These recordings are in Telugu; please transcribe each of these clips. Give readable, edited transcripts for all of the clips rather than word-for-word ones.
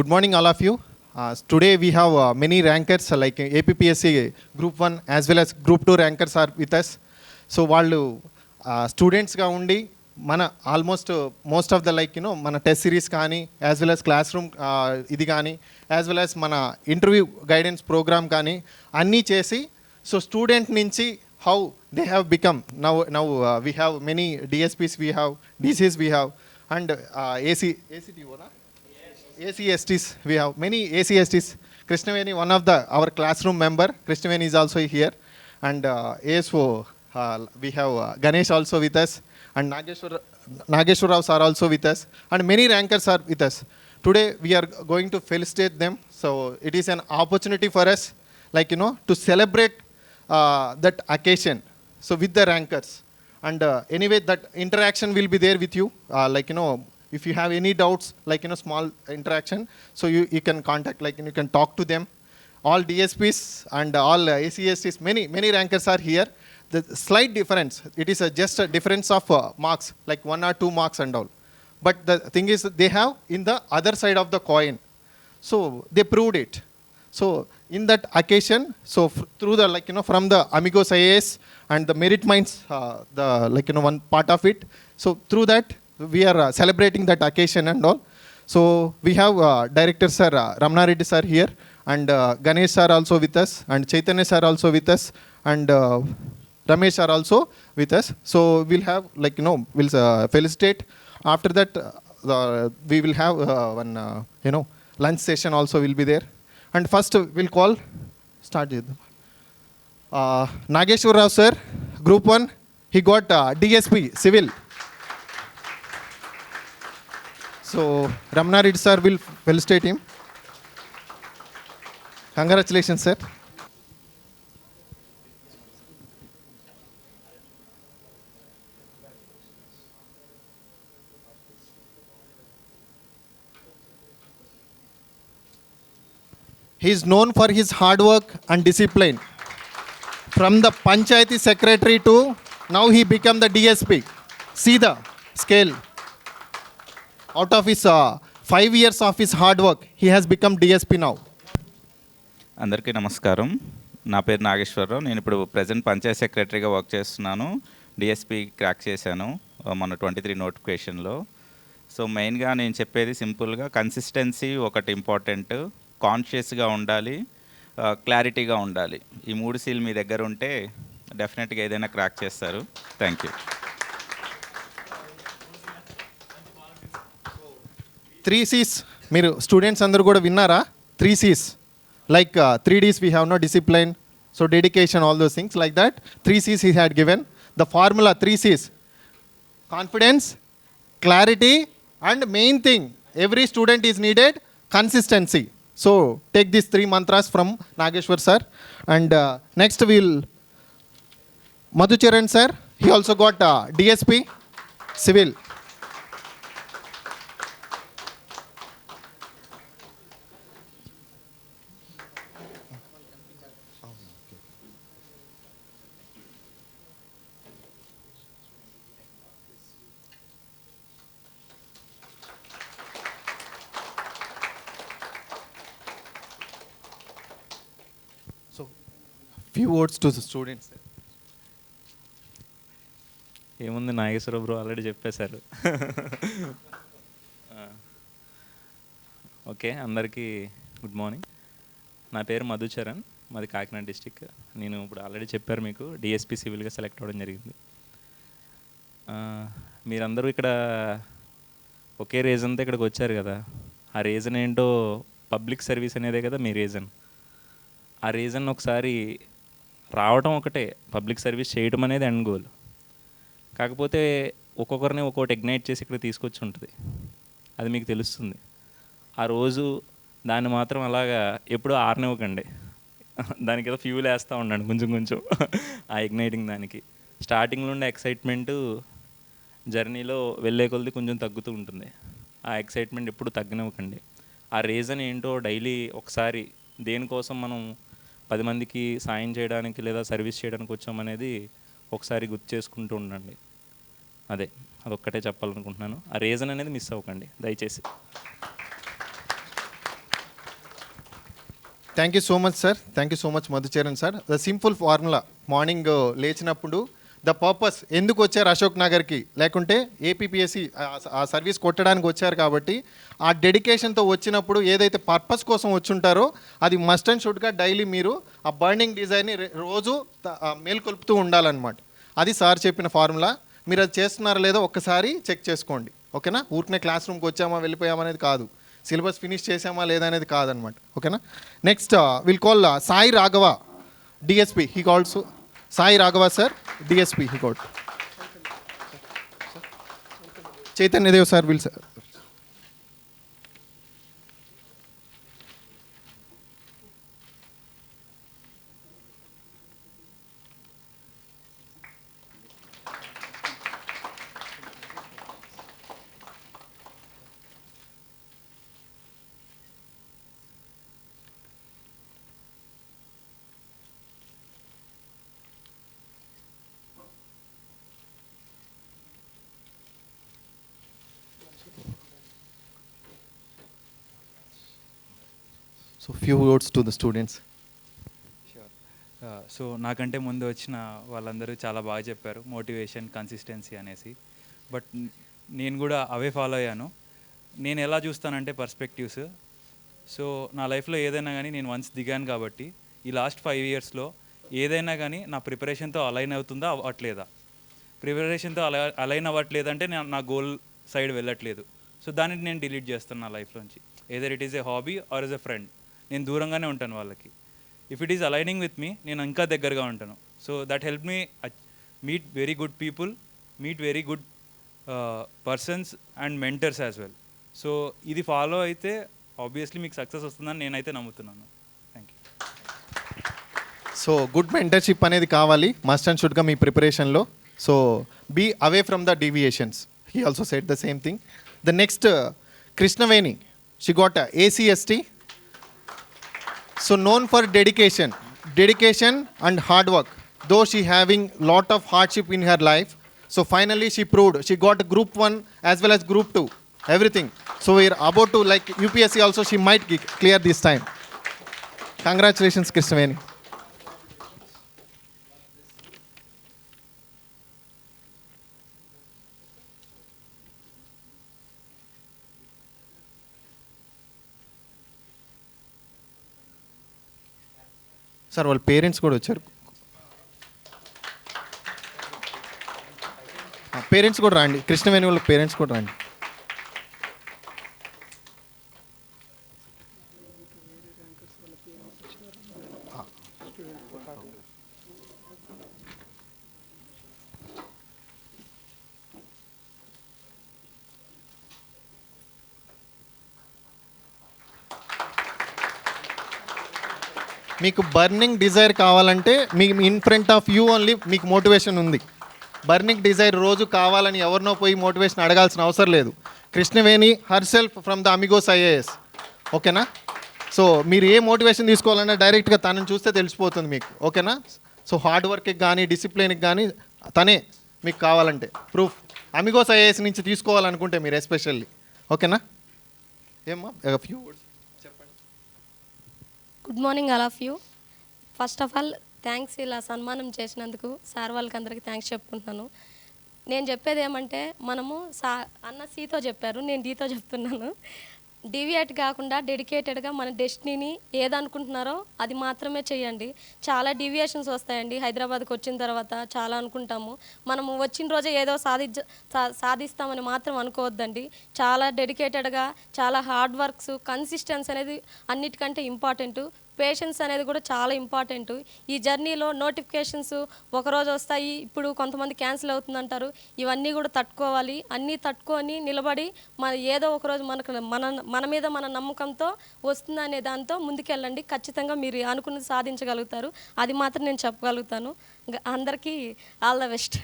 Good morning, all of you. Today we have many rankers like APPSC Group 1 as well as Group 2 rankers are with us. So వాళ్ళు స్టూడెంట్స్గా ఉండి మన ఆల్మోస్ట్ మోస్ట్ ఆఫ్ ద మన టెస్ట్ సిరీస్ కానీ as well as class room ఇది కానీ యాజ్ వెల్ యాజ్ మన ఇంటర్వ్యూ గైడెన్స్ ప్రోగ్రామ్ కానీ అన్నీ చేసి సో స్టూడెంట్ నుంచి how they have become now we have many DSPs we have DCs we have and ACTOనా ACSTs, we have many ACSTs. Krishnaveni, one of our classroom member, Krishnaveni is also here. And ASO, we have Ganesh also with us. And Nageshwar Rao sir also with us. And many rankers are with us. Today we are going to felicitate them. So it is an opportunity for us, to celebrate that occasion. So with the rankers. And anyway, that interaction will be there with you. If you have any doubts, small interaction, so you can contact, you can talk to them. All DSPs and all ACSTs, many rankers are here. The slight difference, it is just a difference of marks, like 1 or 2 marks and all. But the thing is, they have in the other side of the coin. So they proved it. So in that occasion, so through the from the Amigos IAS and the Merit Minds, one part of it. So through that, we are celebrating that occasion and all. So we have director sir Ramana Reddy sir here, and Ganesh sir also with us, and Chaitanya sir also with us, and Ramesh sir also with us. So we'll have we'll felicitate. After that we will have one lunch session also will be there. And first we'll call start Nageshwar Rao sir, Group 1. He got DSP Civil. So Ramana Reddy sir will felicitate him. Congratulations, sir. He is known for his hard work and discipline. From the Panchayati secretary to now he become the DSP. See the scale. Out of his 5 years of his hard work, he has become DSP now. అందరికీ నమస్కారం. నా పేరు నాగేశ్వరరావు. నేను ఇప్పుడు ప్రెజెంట్ పంచాయత్ సెక్రటరీగా వర్క్ చేస్తున్నాను. డిఎస్పి క్రాక్ చేశాను మన 23 నోటిఫికేషన్లో. సో మెయిన్గా నేను చెప్పేది సింపుల్గా కన్సిస్టెన్సీ ఒకటి ఇంపార్టెంట్, కాన్షియస్గా ఉండాలి, క్లారిటీగా ఉండాలి. ఈ 3 సీల్ మీ దగ్గర ఉంటే డెఫినెట్గా ఏదైనా క్రాక్ చేస్తారు. Thank you. 3 C's మీరు స్టూడెంట్స్ అందరూ కూడా విన్నారా? 3 C's like 3 D's we have no discipline, so dedication, all those things like that. 3 C's he had given. The formula 3 C's: confidence, clarity, and main thing every student is needed, consistency. So take these 3 mantras from Nageshwar sir. And next we'll Madhucharan sir. He also got DSP Civil. So few words to the students. ఏముంది, నాగేశ్వర బ్రో ఆల్రెడీ చెప్పేశారు. ఓకే, అందరికీ గుడ్ మార్నింగ్. నా పేరు మధుచరణ్, మాది కాకినాడ డిస్టిక్. నేను ఇప్పుడు ఆల్రెడీ చెప్పారు మీకు, డిఎస్పి సివిల్గా సెలెక్ట్ అవ్వడం జరిగింది. మీరందరూ ఇక్కడ ఒకే రీజన్తో ఇక్కడికి వచ్చారు కదా. ఆ రీజన్ ఏంటో, పబ్లిక్ సర్వీస్ అనేదే కదా మీ రీజన్. ఆ రీజన్ ఒకసారి రావడం ఒకటే, పబ్లిక్ సర్వీస్ చేయడం అనేది ఎండ్ గోల్. కాకపోతే ఒక్కొక్కరిని ఒక్కొక్కటి ఇగ్నైట్ చేసి ఇక్కడ తీసుకొచ్చి ఉంటుంది, అది మీకు తెలుస్తుంది. ఆ రోజు దాన్ని మాత్రం అలాగా ఎప్పుడూ ఆరనివ్వకండి, దానికి ఏదో ఫ్యూల్ వేస్తూ ఉండండి కొంచెం ఆ ఇగ్నైటింగ్ దానికి. స్టార్టింగ్లో ఉండే ఎక్సైట్మెంటు జర్నీలో వెళ్ళే కొలది కొంచెం తగ్గుతూ ఉంటుంది. ఆ ఎక్సైట్మెంట్ ఎప్పుడు తగ్గనివ్వకండి. ఆ రీజన్ ఏంటో డైలీ ఒకసారి దేనికోసం మనం 10 మందికి సాయం చేయడానికి లేదా సర్వీస్ చేయడానికి వచ్చామనేది ఒకసారి గుర్తు చేసుకుంటూ ఉండండి. అదొక్కటే చెప్పాలనుకుంటున్నాను. ఆ రీజన్ అనేది మిస్ అవ్వకండి దయచేసి. Thank you so much sir, thank you so much Madhucharan sir. The simple formula, morning లేచినప్పుడు ద పర్పస్ ఎందుకు వచ్చారు అశోక్ నగర్కి, లేకుంటే ఏపీపీఎస్సి ఆ సర్వీస్ కొట్టడానికి వచ్చారు కాబట్టి ఆ డెడికేషన్తో వచ్చినప్పుడు ఏదైతే పర్పస్ కోసం వచ్చుంటారో అది మస్ట్ అండ్ షుడ్గా డైలీ మీరు ఆ బర్నింగ్ డిజైర్ని రోజు మేల్కొల్పుతూ ఉండాలన్నమాట. అది సార్ చెప్పిన ఫార్ములా. మీరు అది చేస్తున్నారో లేదో ఒక్కసారి చెక్ చేసుకోండి, ఓకేనా? ఊరికనే క్లాస్ రూమ్కి వచ్చామా వెళ్ళిపోయామా అనేది కాదు, సిలబస్ ఫినిష్ చేసామా లేదా అనేది కాదనమాట, ఓకేనా? Next will call Sai Raghava DSP. He calls Sai Raghava sir, DSP. He called Chaitanyadev sir will sir. So few words to the students. So నాకంటే ముందు వచ్చిన వాళ్ళందరూ చాలా బాగా చెప్పారు, మోటివేషన్, కన్సిస్టెన్సీ అనేసి. బట్ నేను కూడా అవే ఫాలో అయ్యాను. నేను ఎలా చూస్తానంటే పర్స్పెక్టివ్స్. సో నా లైఫ్లో ఏదైనా కానీ నేను వన్స్ దిగాను కాబట్టి ఈ లాస్ట్ 5 ఇయర్స్లో ఏదైనా కానీ నా ప్రిపరేషన్తో అలైన్ అవుతుందా అవ్వట్లేదా, ప్రిపరేషన్తో అలైన్ అవ్వట్లేదంటే నేను నా గోల్ సైడ్ వెళ్ళట్లేదు. సో దాన్ని నేను డిలీట్ చేస్తాను నా లైఫ్లోంచి. Either it is a hobby or is a friend, నేను దూరంగానే ఉంటాను వాళ్ళకి. If it is aligning with me, నేను ఇంకా దగ్గరగా ఉంటాను. So that help me meet very good people, meet very good persons and mentors as well. So ఇది ఫాలో అయితే ఆబ్వియస్లీ మీకు సక్సెస్ వస్తుందని నేనైతే నమ్ముతున్నాను. Thank you. So good mentorship అనేది కావాలి మస్ట్ అండ్ షుడ్గా మీ ప్రిపరేషన్లో. So be away from the deviations. He also set the same thing. The next Krishnaveni, she got ACST. So known for dedication and hard work. Though she having lot of hardship in her life, so finally she proved. She got Group 1 as well as Group 2, everything. So we're about to, like UPSC also, she might clear this time. Congratulations, Krishnaveni. Sir వాళ్ళ పేరెంట్స్ కూడా వచ్చారు, పేరెంట్స్ కూడా రండి. కృష్ణవేణి వాళ్ళ పేరెంట్స్ కూడా రండి. మీకు బర్నింగ్ డిజైర్ కావాలంటే me in front of you only మీకు మోటివేషన్ ఉంది. బర్నింగ్ డిజైర్ రోజు కావాలని ఎవరినో పోయి మోటివేషన్ అడగాల్సిన అవసరం లేదు. Krishnaveni her self from the Amigos IAS, ఓకేనా? సో మీరు ఏ మోటివేషన్ తీసుకోవాలన్నా డైరెక్ట్గా తనని చూస్తే తెలిసిపోతుంది మీకు, ఓకేనా? సో హార్డ్ వర్క్కి కానీ డిసిప్లిన్కి కానీ తనే మీకు కావాలంటే ప్రూఫ్. అమిగోస్ IAS నుంచి తీసుకోవాలనుకుంటే మీరు ఎస్పెషల్లీ, ఓకేనా? ఏమ్మా ఫ్యూ వర్డ్స్ చెప్పండి. Good morning all of you. First of all thanks, ఇలా సన్మానం చేసినందుకు సార్ వాళ్ళకి అందరికీ థ్యాంక్స్ చెప్పుకుంటున్నాను. నేను చెప్పేది ఏమంటే, మనము అన్న Cతో చెప్పారు, నేను Dతో చెప్తున్నాను. డివియేట్ కాకుండా డెడికేటెడ్గా మన డెస్టినీని ఏదనుకుంటున్నారో అది మాత్రమే చేయండి. చాలా డీవియేషన్స్ వస్తాయండి. హైదరాబాద్కి వచ్చిన తర్వాత చాలా అనుకుంటాము, మనము వచ్చిన రోజే ఏదో సాధిస్తామని మాత్రం అనుకోవద్దండి. చాలా డెడికేటెడ్గా, చాలా హార్డ్ వర్క్స్, కన్సిస్టెన్సీ అనేది అన్నిటికంటే ఇంపార్టెంటు. పేషెన్స్ అనేది కూడా చాలా ఇంపార్టెంటు. ఈ జర్నీలో నోటిఫికేషన్స్ ఒకరోజు వస్తాయి, ఇప్పుడు కొంతమంది క్యాన్సిల్ అవుతుందంటారు. ఇవన్నీ కూడా తట్టుకోవాలి. అన్నీ తట్టుకొని నిలబడి ఏదో ఒకరోజు మన మీద మన నమ్మకంతో వస్తుందనే దాంతో ముందుకెళ్ళండి. ఖచ్చితంగా మీరు అనుకున్నది సాధించగలుగుతారు. అది మాత్రం నేను చెప్పగలుగుతాను. అందరికీ all the best.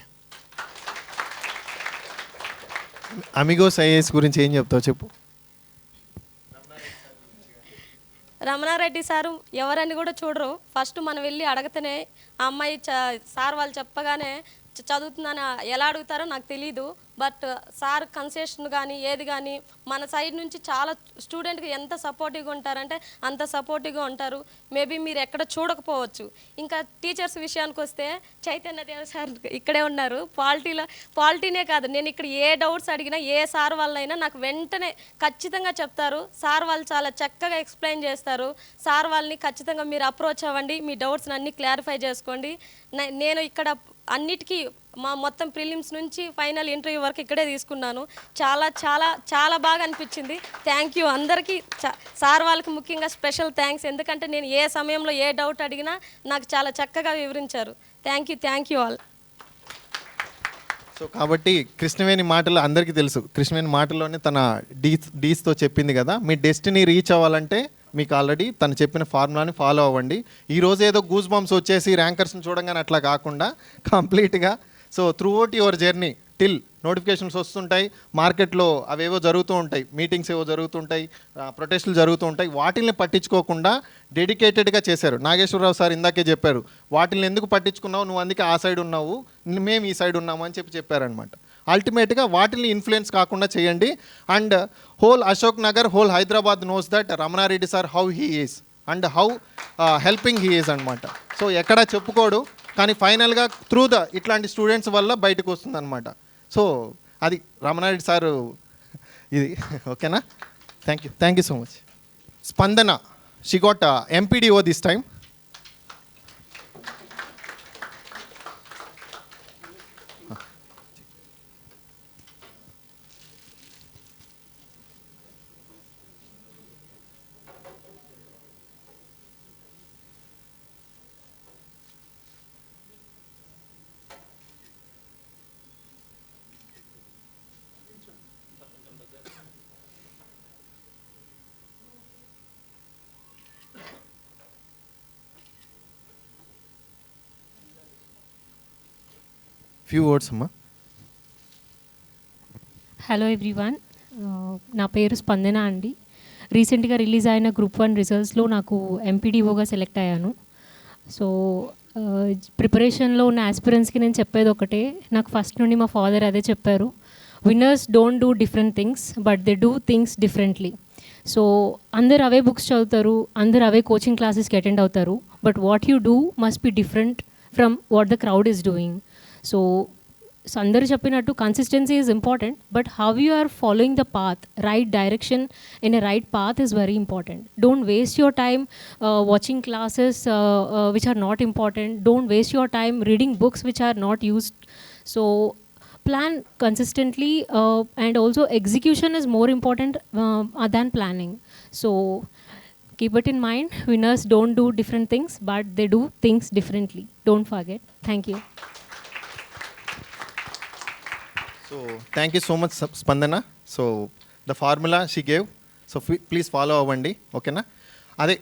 Amigos IAS గురించి ఏం చెప్తావు చెప్పు. రమణారెడ్డి సారు ఎవరని కూడా చూడరు. ఫస్ట్ మనం వెళ్ళి అడగతేనే ఆ అమ్మాయి సార్ వాళ్ళు చెప్పగానే చదువుతున్నాను ఎలా అడుగుతారో నాకు తెలీదు. బట్ సార్ కన్సెషన్ కానీ ఏది కానీ మన సైడ్ నుంచి చాలా స్టూడెంట్కి ఎంత సపోర్టివ్గా ఉంటారంటే అంత సపోర్టివ్గా ఉంటారు. మేబీ మీరు ఎక్కడ చూడకపోవచ్చు. ఇంకా టీచర్స్ విషయానికి వస్తే చైతన్య దేవ సార్ ఇక్కడే ఉన్నారు. పాలిటీనే కాదు, నేను ఇక్కడ ఏ డౌట్స్ అడిగినా ఏ సార్ వాళ్ళైనా నాకు వెంటనే ఖచ్చితంగా చెప్తారు. సార్ వాళ్ళు చాలా చక్కగా ఎక్స్ప్లెయిన్ చేస్తారు. సార్ వాళ్ళని ఖచ్చితంగా మీరు అప్రోచ్ అవ్వండి, మీ డౌట్స్ని అన్నీ క్లారిఫై చేసుకోండి. నేను ఇక్కడ అన్నిటికీ మొత్తం ప్రిలిమ్స్ నుంచి ఫైనల్ ఇంటర్వ్యూ వరకు ఇక్కడే తీసుకున్నాను. చాలా చాలా చాలా బాగా అనిపించింది. థ్యాంక్ యూ అందరికీ. సార్ వాళ్ళకి ముఖ్యంగా స్పెషల్ థ్యాంక్స్. ఎందుకంటే నేను ఏ సమయంలో ఏ డౌట్ అడిగినా నాకు చాలా చక్కగా వివరించారు. Thank you all. సో కాబట్టి కృష్ణవేణి మాటలు అందరికీ తెలుసు. కృష్ణవేణి మాటల్లోనే తన డీస్తో చెప్పింది కదా, మీ డెస్టినీ రీచ్ అవ్వాలంటే మీకు ఆల్రెడీ తను చెప్పిన ఫార్ములాని ఫాలో అవ్వండి. ఈరోజు ఏదో గూస్ బంప్స్ వచ్చేసి ర్యాంకర్స్ని చూడంగానే అట్లా కాకుండా కంప్లీట్గా so through out your journey till notifications వస్తుంటాయి, మార్కెట్లో అవేవో జరుగుతూ ఉంటాయి, మీటింగ్స్ ఏవో జరుగుతుంటాయి, ప్రొటెస్టులు జరుగుతూ ఉంటాయి, వాటిల్ని పట్టించుకోకుండా డెడికేటెడ్గా చేశారు. నాగేశ్వరరావు సార్ ఇందాకే చెప్పారు, వాటిని ఎందుకు పట్టించుకున్నావు, నువ్వు అందుకే ఆ సైడ్ ఉన్నావు, మేము ఈ సైడ్ ఉన్నాము అని చెప్పారనమాట. అల్టిమేట్గా వాటిని ఇన్ఫ్లుయెన్స్ కాకుండా చేయండి. And whole Ashok Nagar, whole Hyderabad knows that Ramana Reddy sir how he is and how helping he is అనమాట. సో ఎక్కడా చెప్పుకోడు, కానీ ఫైనల్గా త్రూ ఇట్లాంటి స్టూడెంట్స్ వల్ల బయటకు వస్తుందన్నమాట. సో అది రమణారెడ్డి సారు ఇది. ఓకేనా? Thank you so much. Spandana, she got MPDO this time. Few words అమ్మా. హలో ఎవ్రీవన్, నా పేరు స్పందన అండి. రీసెంట్గా రిలీజ్ అయిన గ్రూప్ 1 రిజల్ట్స్లో నాకు ఎంపీడీఓగా సెలెక్ట్ అయ్యాను. సో ప్రిపరేషన్లో ఉన్న ఆస్పిరెంట్స్కి నేను చెప్పేది ఒకటే, నాకు ఫస్ట్ నుండి మా ఫాదర్ అదే చెప్పారు, winners don't do different things but they do things differently. So అందరు అవే బుక్స్ చదువుతారు, అందరు అవే కోచింగ్ క్లాసెస్కి అటెండ్ అవుతారు, but what you do must be different from what the crowd is doing. So అందరూ చెప్పినట్టు consistency is important, but how you are following the path, right direction in a right path is very important. Don't waste your time watching classes which are not important. Don't waste your time reading books which are not used. So plan consistently, and also execution is more important than planning. So keep it in mind, winners don't do different things but they do things differently. Don't forget. Thank you. So thank you so much Spandana. So the formula she gave, so please follow అవ్వండి. ఓకేనా? అదే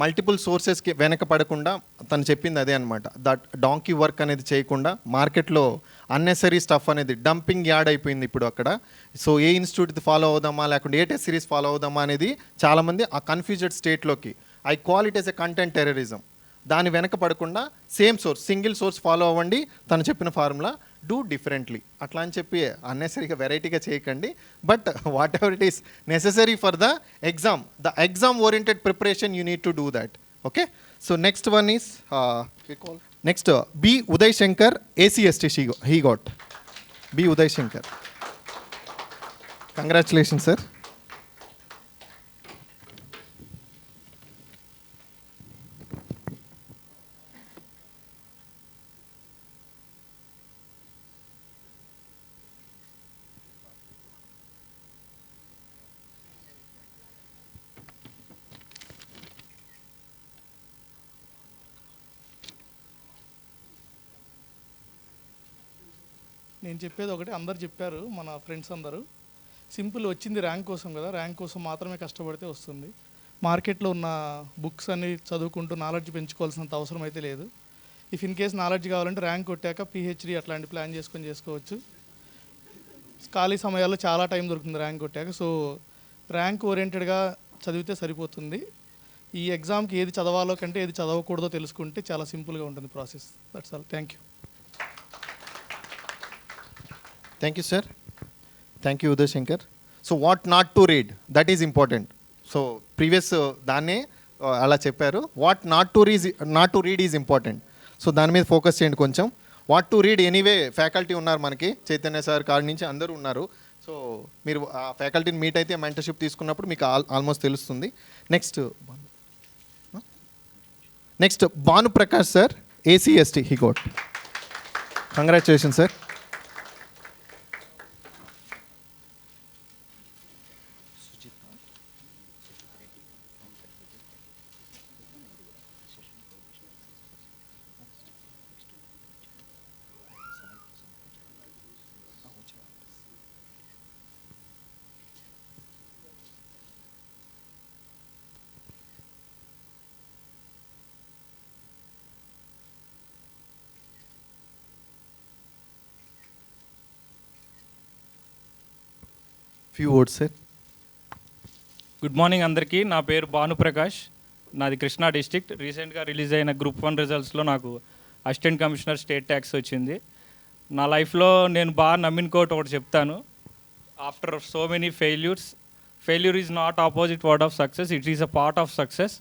మల్టిపుల్ సోర్సెస్కి వెనక పడకుండా తను చెప్పింది అదే అనమాట. దట్ డాంకీ వర్క్ అనేది చేయకుండా మార్కెట్లో అన్నెసరీ స్టఫ్ అనేది డంపింగ్ యార్డ్ అయిపోయింది ఇప్పుడు అక్కడ. సో ఏ ఇన్స్టిట్యూట్ ఫాలో అవుదామా లేకుంటే ఏ టెస్ట్ సిరీస్ ఫాలో అవుదామా అనేది చాలామంది ఆ కన్ఫ్యూజెడ్ స్టేట్లోకి, I call it as a content terrorism. దాని వెనక పడకుండా same source, single source follow అవ్వండి. తను చెప్పిన ఫార్ములా డూ డిఫరెంట్లీ అట్లా అని చెప్పి అన్నెసరీగా వెరైటీగా చేయకండి. But whatever it is necessary for the exam oriented preparation you need to do that. Okay? So next one is next B Uday Shankar, ACST he got. B Uday Shankar, congratulation sir. నేను చెప్పేది ఒకటి, అందరు చెప్పారు మన ఫ్రెండ్స్ అందరూ. సింపుల్, వచ్చింది ర్యాంక్ కోసం కదా, ర్యాంక్ కోసం మాత్రమే కష్టపడితే వస్తుంది. మార్కెట్లో ఉన్న బుక్స్ అన్ని చదువుకుంటూ నాలెడ్జ్ పెంచుకోవాల్సినంత అవసరం అయితే లేదు. ఇఫ్ ఇన్ కేస్ నాలెడ్జ్ కావాలంటే ర్యాంక్ కొట్టాక PhD అట్లాంటి ప్లాన్ చేసుకోవచ్చు. ఖాళీ సమయాల్లో చాలా టైం దొరుకుతుంది ర్యాంక్ కొట్టాక. సో ర్యాంక్ ఓరియంటెడ్గా చదివితే సరిపోతుంది. ఈ ఎగ్జామ్కి ఏది చదవాలో కంటే ఏది చదవకూడదో తెలుసుకుంటే చాలా సింపుల్గా ఉంటుంది process. That's all. Thank you. Thank you sir. Thank you Uday Shankar. So what not to read, that is important. So previous దాన్నే అలా చెప్పారు. What not to read is important. So దాని మీద ఫోకస్ చేయండి కొంచెం. What to read anyway faculty ఉన్నారు మనకి, చైతన్య సార్ కాడి నుంచి అందరూ ఉన్నారు. సో మీరు ఆ ఫ్యాకల్టీని మీట్ అయితే మెంటర్షిప్ తీసుకున్నప్పుడు మీకు ఆల్మోస్ట్ తెలుస్తుంది. Next Bhanuprakash sir, ACST, he got. Congratulations, sir. Few words, sir. Good morning అందరికీ. నా పేరు భానుప్రకాష్, నాది కృష్ణా డిస్ట్రిక్ట్. రీసెంట్గా రిలీజ్ అయిన గ్రూప్ 1 రిజల్ట్స్లో నాకు అసిస్టెంట్ కమిషనర్ స్టేట్ ట్యాక్స్ వచ్చింది. నా లైఫ్లో నేను బాగా నమ్మిన కోట్ ఒకటి చెప్తాను. After so many failure is not opposite word of success, it is a part of success.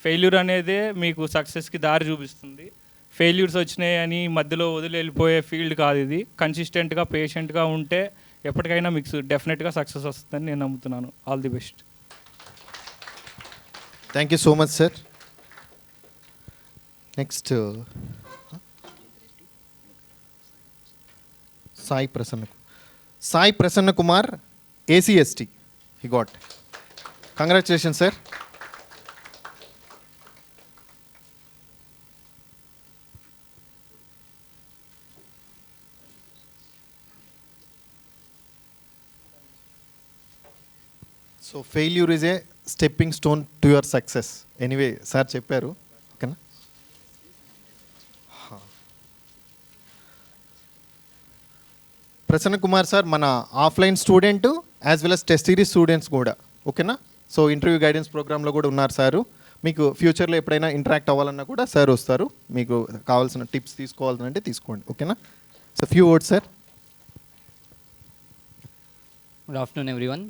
Failure అనేదే మీకు సక్సెస్కి దారి చూపిస్తుంది. ఫెయిల్యూర్స్ వచ్చినాయి అని మధ్యలో వదిలి వెళ్ళిపోయే ఫీల్డ్ కాదు ఇది. కన్సిస్టెంట్గా పేషెంట్గా ఉంటే ఎప్పటికైనా మీకు డెఫినెట్గా సక్సెస్ వస్తుందని నేను నమ్ముతున్నాను. All the best. Thank you so much, sir. Next, Sai Prasanna Kumar, ACST, he got. Congratulations, sir. So failure is a stepping stone to your success. Anyway sir చెప్పారు, ఓకేనా. ప్రసన్న కుమార్ సార్ మన offline student as well as test series students కూడా, ఓకేనా. సో ఇంటర్వ్యూ గైడెన్స్ ప్రోగ్రాంలో కూడా ఉన్నారు సారు. మీకు ఫ్యూచర్లో ఎప్పుడైనా ఇంటరాక్ట్ అవ్వాలన్నా కూడా సార్ వస్తారు. మీకు కావాల్సిన టిప్స్ తీసుకోవాలంటే తీసుకోండి, ఓకేనా. So few words sir. Good afternoon everyone.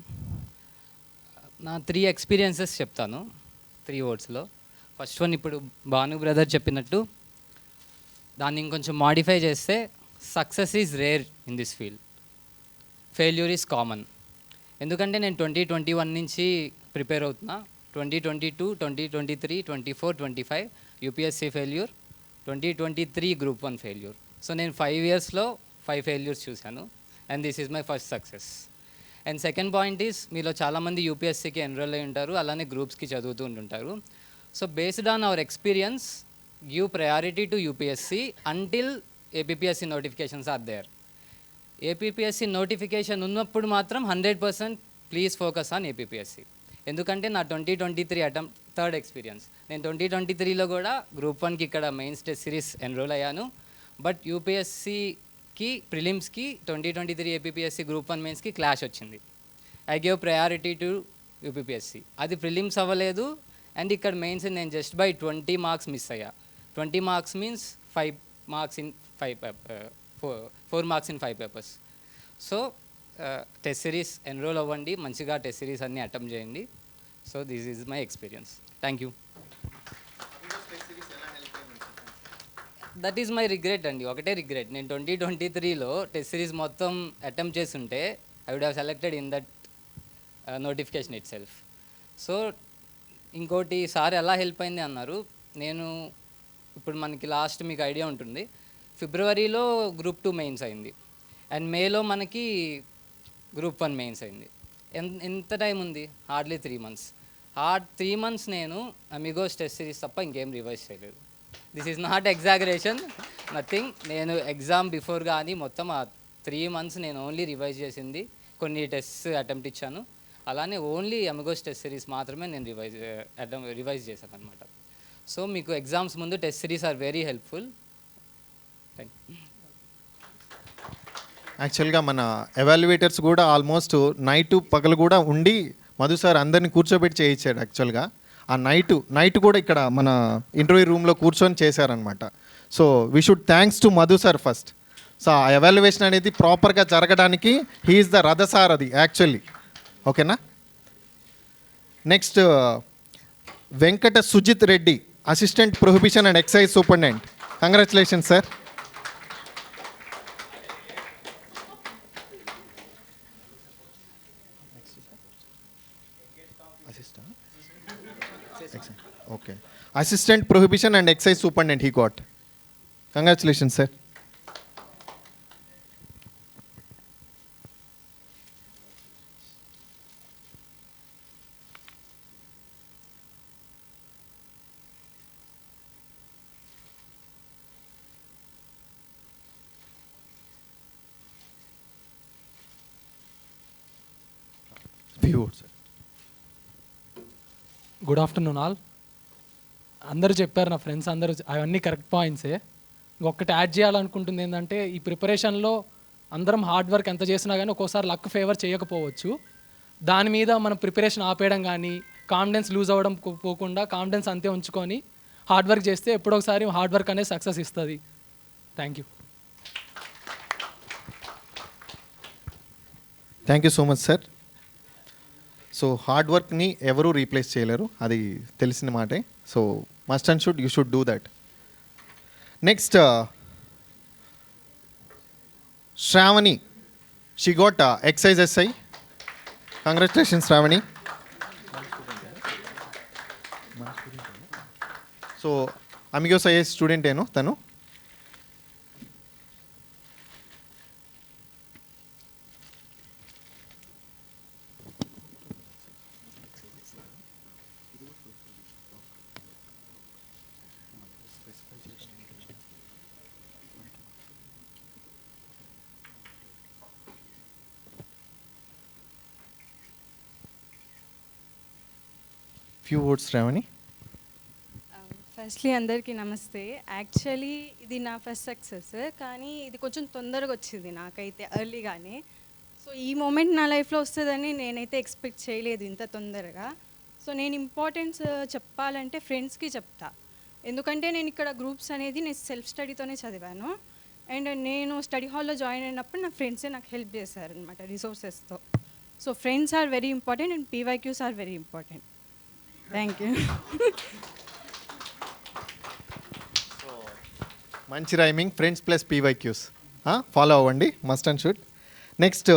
నా 3 ఎక్స్పీరియన్సెస్ చెప్తాను 3 వర్డ్స్లో. ఫస్ట్ వన్ ఇప్పుడు భాను బ్రదర్ చెప్పినట్టు దాన్ని ఇంకొంచెం మాడిఫై చేస్తే, success is rare in this field, failure is common. ఎందుకంటే నేను 2021 నుంచి ప్రిపేర్ అవుతున్నా. 2022, 2023, 24, 25 UPSC failure, 2023 group 1 failure. So నేను 5 ఇయర్స్లో 5 ఫెయిల్యూర్స్ చూశాను. And this is my first success. And second point is, మీలో చాలామంది యూపీఎస్సీకి ఎన్రోల్ అయి ఉంటారు, అలానే గ్రూప్స్కి చదువుతూ ఉంటుంటారు. So based on our experience, give priority to UPSC until APPSC notifications are there. APPSC notification ఉన్నప్పుడు మాత్రం 100% ప్లీజ్ ఫోకస్ ఆన్ ఏపీపీఎస్సీ. ఎందుకంటే నా 2023 అటెంప్ట్ థర్డ్ ఎక్స్పీరియన్స్. నేను 2023లో కూడా గ్రూప్ 1కి ఇక్కడ మెయిన్స్ టెస్ట్ సిరీస్ ఎన్రోల్ అయ్యాను. బట్ యూపీఎస్సీకి ప్రిలిమ్స్కి 2023 ఏపీపీఎస్సీ గ్రూప్ 1 మెయిన్స్కి క్లాష్ వచ్చింది. I gave priority to UPPSC. అది ప్రిలిమ్స్ అవ్వలేదు. అండ్ ఇక్కడ మెయిన్స్ నేను జస్ట్ బై 20 మార్క్స్ మిస్ అయ్యా. 20 marks means 5 marks in 4 marks in 5 papers. So test series enrol అవ్వండి, మంచిగా టెస్ట్ సిరీస్ అన్నీ అటెంప్ట్ చేయండి. So this is my experience. Thank you. That is my regret అండి, ఒకటే రిగ్రెట్. నేను 2023లో టెస్ట్ సిరీస్ మొత్తం అటెంప్ట్ చేస్తుంటే I would have selected in that notification itself. So ఇంకోటి సార్ ఎలా హెల్ప్ అయింది అన్నారు. నేను ఇప్పుడు మనకి లాస్ట్ మీకు ఐడియా ఉంటుంది, ఫిబ్రవరిలో గ్రూప్ 2 మెయిన్స్ అయింది అండ్ మేలో మనకి గ్రూప్ 1 మెయిన్స్ అయింది. ఎంత టైం ఉంది? Hardly 3 months. 3 months నేను అమిగోస్ టెస్ట్ సిరీస్ తప్ప ఇంకేం రివైజ్ చేయలేదు. This is not exaggeration, nothing. నేను ఎగ్జామ్ బిఫోర్ కానీ మొత్తం ఆ 3 months నేను ఓన్లీ రివైజ్ చేసింది, కొన్ని టెస్ట్ అటెంప్ట్ ఇచ్చాను. అలానే ఓన్లీ అమిగోస్ టెస్ట్ సిరీస్ మాత్రమే నేను రివైజ్ చేశాను అనమాట. సో మీకు ఎగ్జామ్స్ ముందు test series are very helpful. Thank you. యాక్చువల్గా మన ఎవాల్యుయేటర్స్ కూడా ఆల్మోస్ట్ నైట్ పగలు కూడా ఉండి మధు సార్ అందరినీ కూర్చోబెట్టి చేయించాడు. యాక్చువల్గా ఆ నైట్ కూడా ఇక్కడ మన ఇంటర్వ్యూ రూమ్లో కూర్చొని చేశారనమాట. So we should thanks to Madhu sir first. So ఆ ఎవాల్యుయేషన్ అనేది ప్రాపర్గా జరగడానికి హీఈస్ ద రథసారథి యాక్చువల్లీ. ఓకేనా? Next Venkata Sujith Reddy, assistant prohibition and excise superintendent. Congratulation sir. Okay, assistant prohibition and excise superintendent he got. Congratulation sir. Good afternoon all. అందరూ చెప్పారు, నా ఫ్రెండ్స్ అందరూ, అవన్నీ కరెక్ట్ పాయింట్సే. ఇంకొకటి యాడ్ చేయాలనుకుంటుంది ఏంటంటే, ఈ ప్రిపరేషన్లో అందరం హార్డ్ వర్క్ ఎంత చేసినా కానీ ఒక్కోసారి లక్ ఫేవర్ చేయకపోవచ్చు. దాని మీద మనం ప్రిపరేషన్ ఆపేయడం కానీ, కాన్ఫిడెన్స్ లూజ్ అవ్వడం పోకుండా కాన్ఫిడెన్స్ అంతే ఉంచుకొని హార్డ్ వర్క్ చేస్తే ఎప్పుడో ఒకసారి హార్డ్ వర్క్ అనేది సక్సెస్ ఇస్తుంది. Thank you. Thank you so much sir. So hard వర్క్ని ఎవరూ రీప్లేస్ చేయలేరు, అది తెలిసిన మాటే. So must and should, you should do that. Next Shravani, she got excise SI. Congratulation Shravani. So Amigos IAS student ఏను తను. Few words Shravani. ఫస్ట్లీ అందరికీ నమస్తే. యాక్చువల్లీ ఇది నా ఫస్ట్ సక్సెస్, కానీ ఇది కొంచెం తొందరగా వచ్చింది నాకైతే, ఎర్లీగానే. సో ఈ మూమెంట్ నా లైఫ్లో వస్తుందని నేనైతే ఎక్స్పెక్ట్ చేయలేదు ఇంత తొందరగా. సో నేను ఇంపార్టెన్స్ చెప్పాలంటే ఫ్రెండ్స్కి చెప్తా. ఎందుకంటే నేను ఇక్కడ గ్రూప్స్ అనేది నేను సెల్ఫ్ స్టడీతోనే చదివాను. అండ్ నేను స్టడీ హాల్లో జాయిన్ అయినప్పుడు నా ఫ్రెండ్సే నాకు హెల్ప్ చేశారనమాట రిసోర్సెస్తో. So friends are very important and PYQs are very important. Thank you. మంచి rhyming, friends plus PYQs follow అవ్వండి, must and should. Next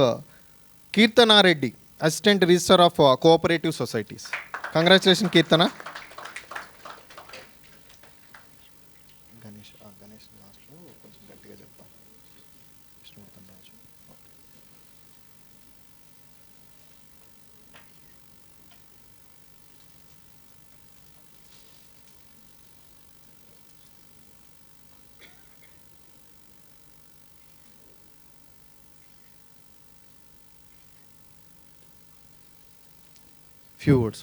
Keerthana Reddy, assistant register of cooperative societies. Congratulation Keerthana. Ganesh లాస్ట్లో కొంచెం గట్టిగా చెప్తాం. Vishnuvardhan Raju. Few words.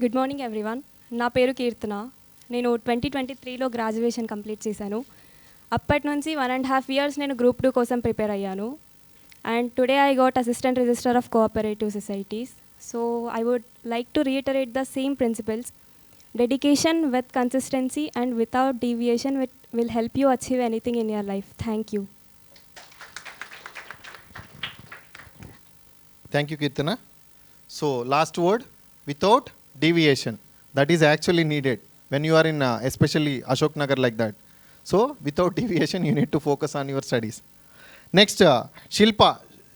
Good morning everyone. నా పేరు కీర్తన. నేను 2023లో గ్రాడ్యుయేషన్ కంప్లీట్ చేశాను. అప్పటి నుంచి 1.5 years నేను గ్రూప్ 2 కోసం ప్రిపేర్ అయ్యాను. And today I got assistant register of cooperative societies. So I would like to reiterate the same principles. Dedication with consistency and without deviation will help you achieve anything in your life. Thank you. Thank you Keerthana. So last word, without deviation. That is actually needed when you are in especially Ashok Nagar like that. So without deviation you need to focus on your studies. Next Shilpa,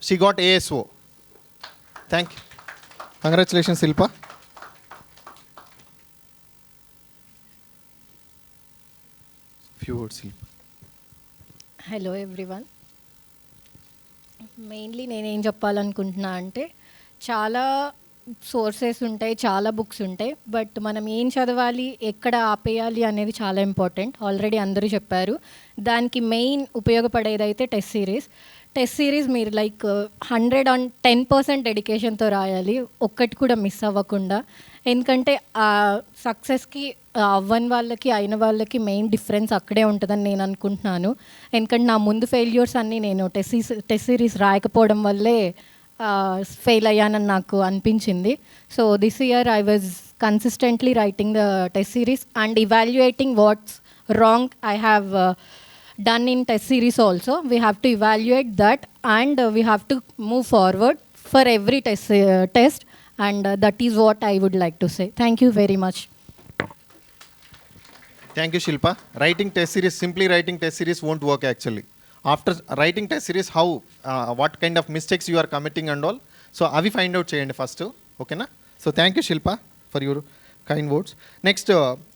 she got ASO. Thank you. Congratulations Shilpa. Few words Shilpa. Hello everyone. Mainly నేనేం చెప్పాలనుకుంటున్నా అంటే, చాలా సోర్సెస్ ఉంటాయి, చాలా బుక్స్ ఉంటాయి, బట్ మనం ఏం చదవాలి, ఎక్కడ ఆపేయాలి అనేది చాలా ఇంపార్టెంట్. ఆల్రెడీ అందరూ చెప్పారు. దానికి మెయిన్ ఉపయోగపడేదైతే టెస్ట్ సిరీస్. టెస్ట్ సిరీస్ మీరు లైక్ 110% డెడికేషన్తో రాయాలి, ఒక్కటి కూడా మిస్ అవ్వకుండా. ఎందుకంటే సక్సెస్కి అవ్వని వాళ్ళకి అయిన వాళ్ళకి మెయిన్ డిఫరెన్స్ అక్కడే ఉంటుందని నేను అనుకుంటున్నాను. ఎందుకంటే నా ముందు ఫెయిల్యూర్స్ అన్నీ నేను టెస్ట్ సిరీస్ రాయకపోవడం వల్లే ఫెయిల్ అయ్యానని నాకు అనిపించింది. So this year I was consistently writing the test series and evaluating what's wrong I have done in test series also. We have to evaluate that, and we have to move forward for every test, and that is what I would like to say. Thank you very much. Thank you, Shilpa. Writing test series, simply writing test series won't work actually. After writing test series, how, what kind of mistakes you are committing and all. So, avi find out cheyandi first. Okay na? So, thank you, Shilpa, for your kind words. Next,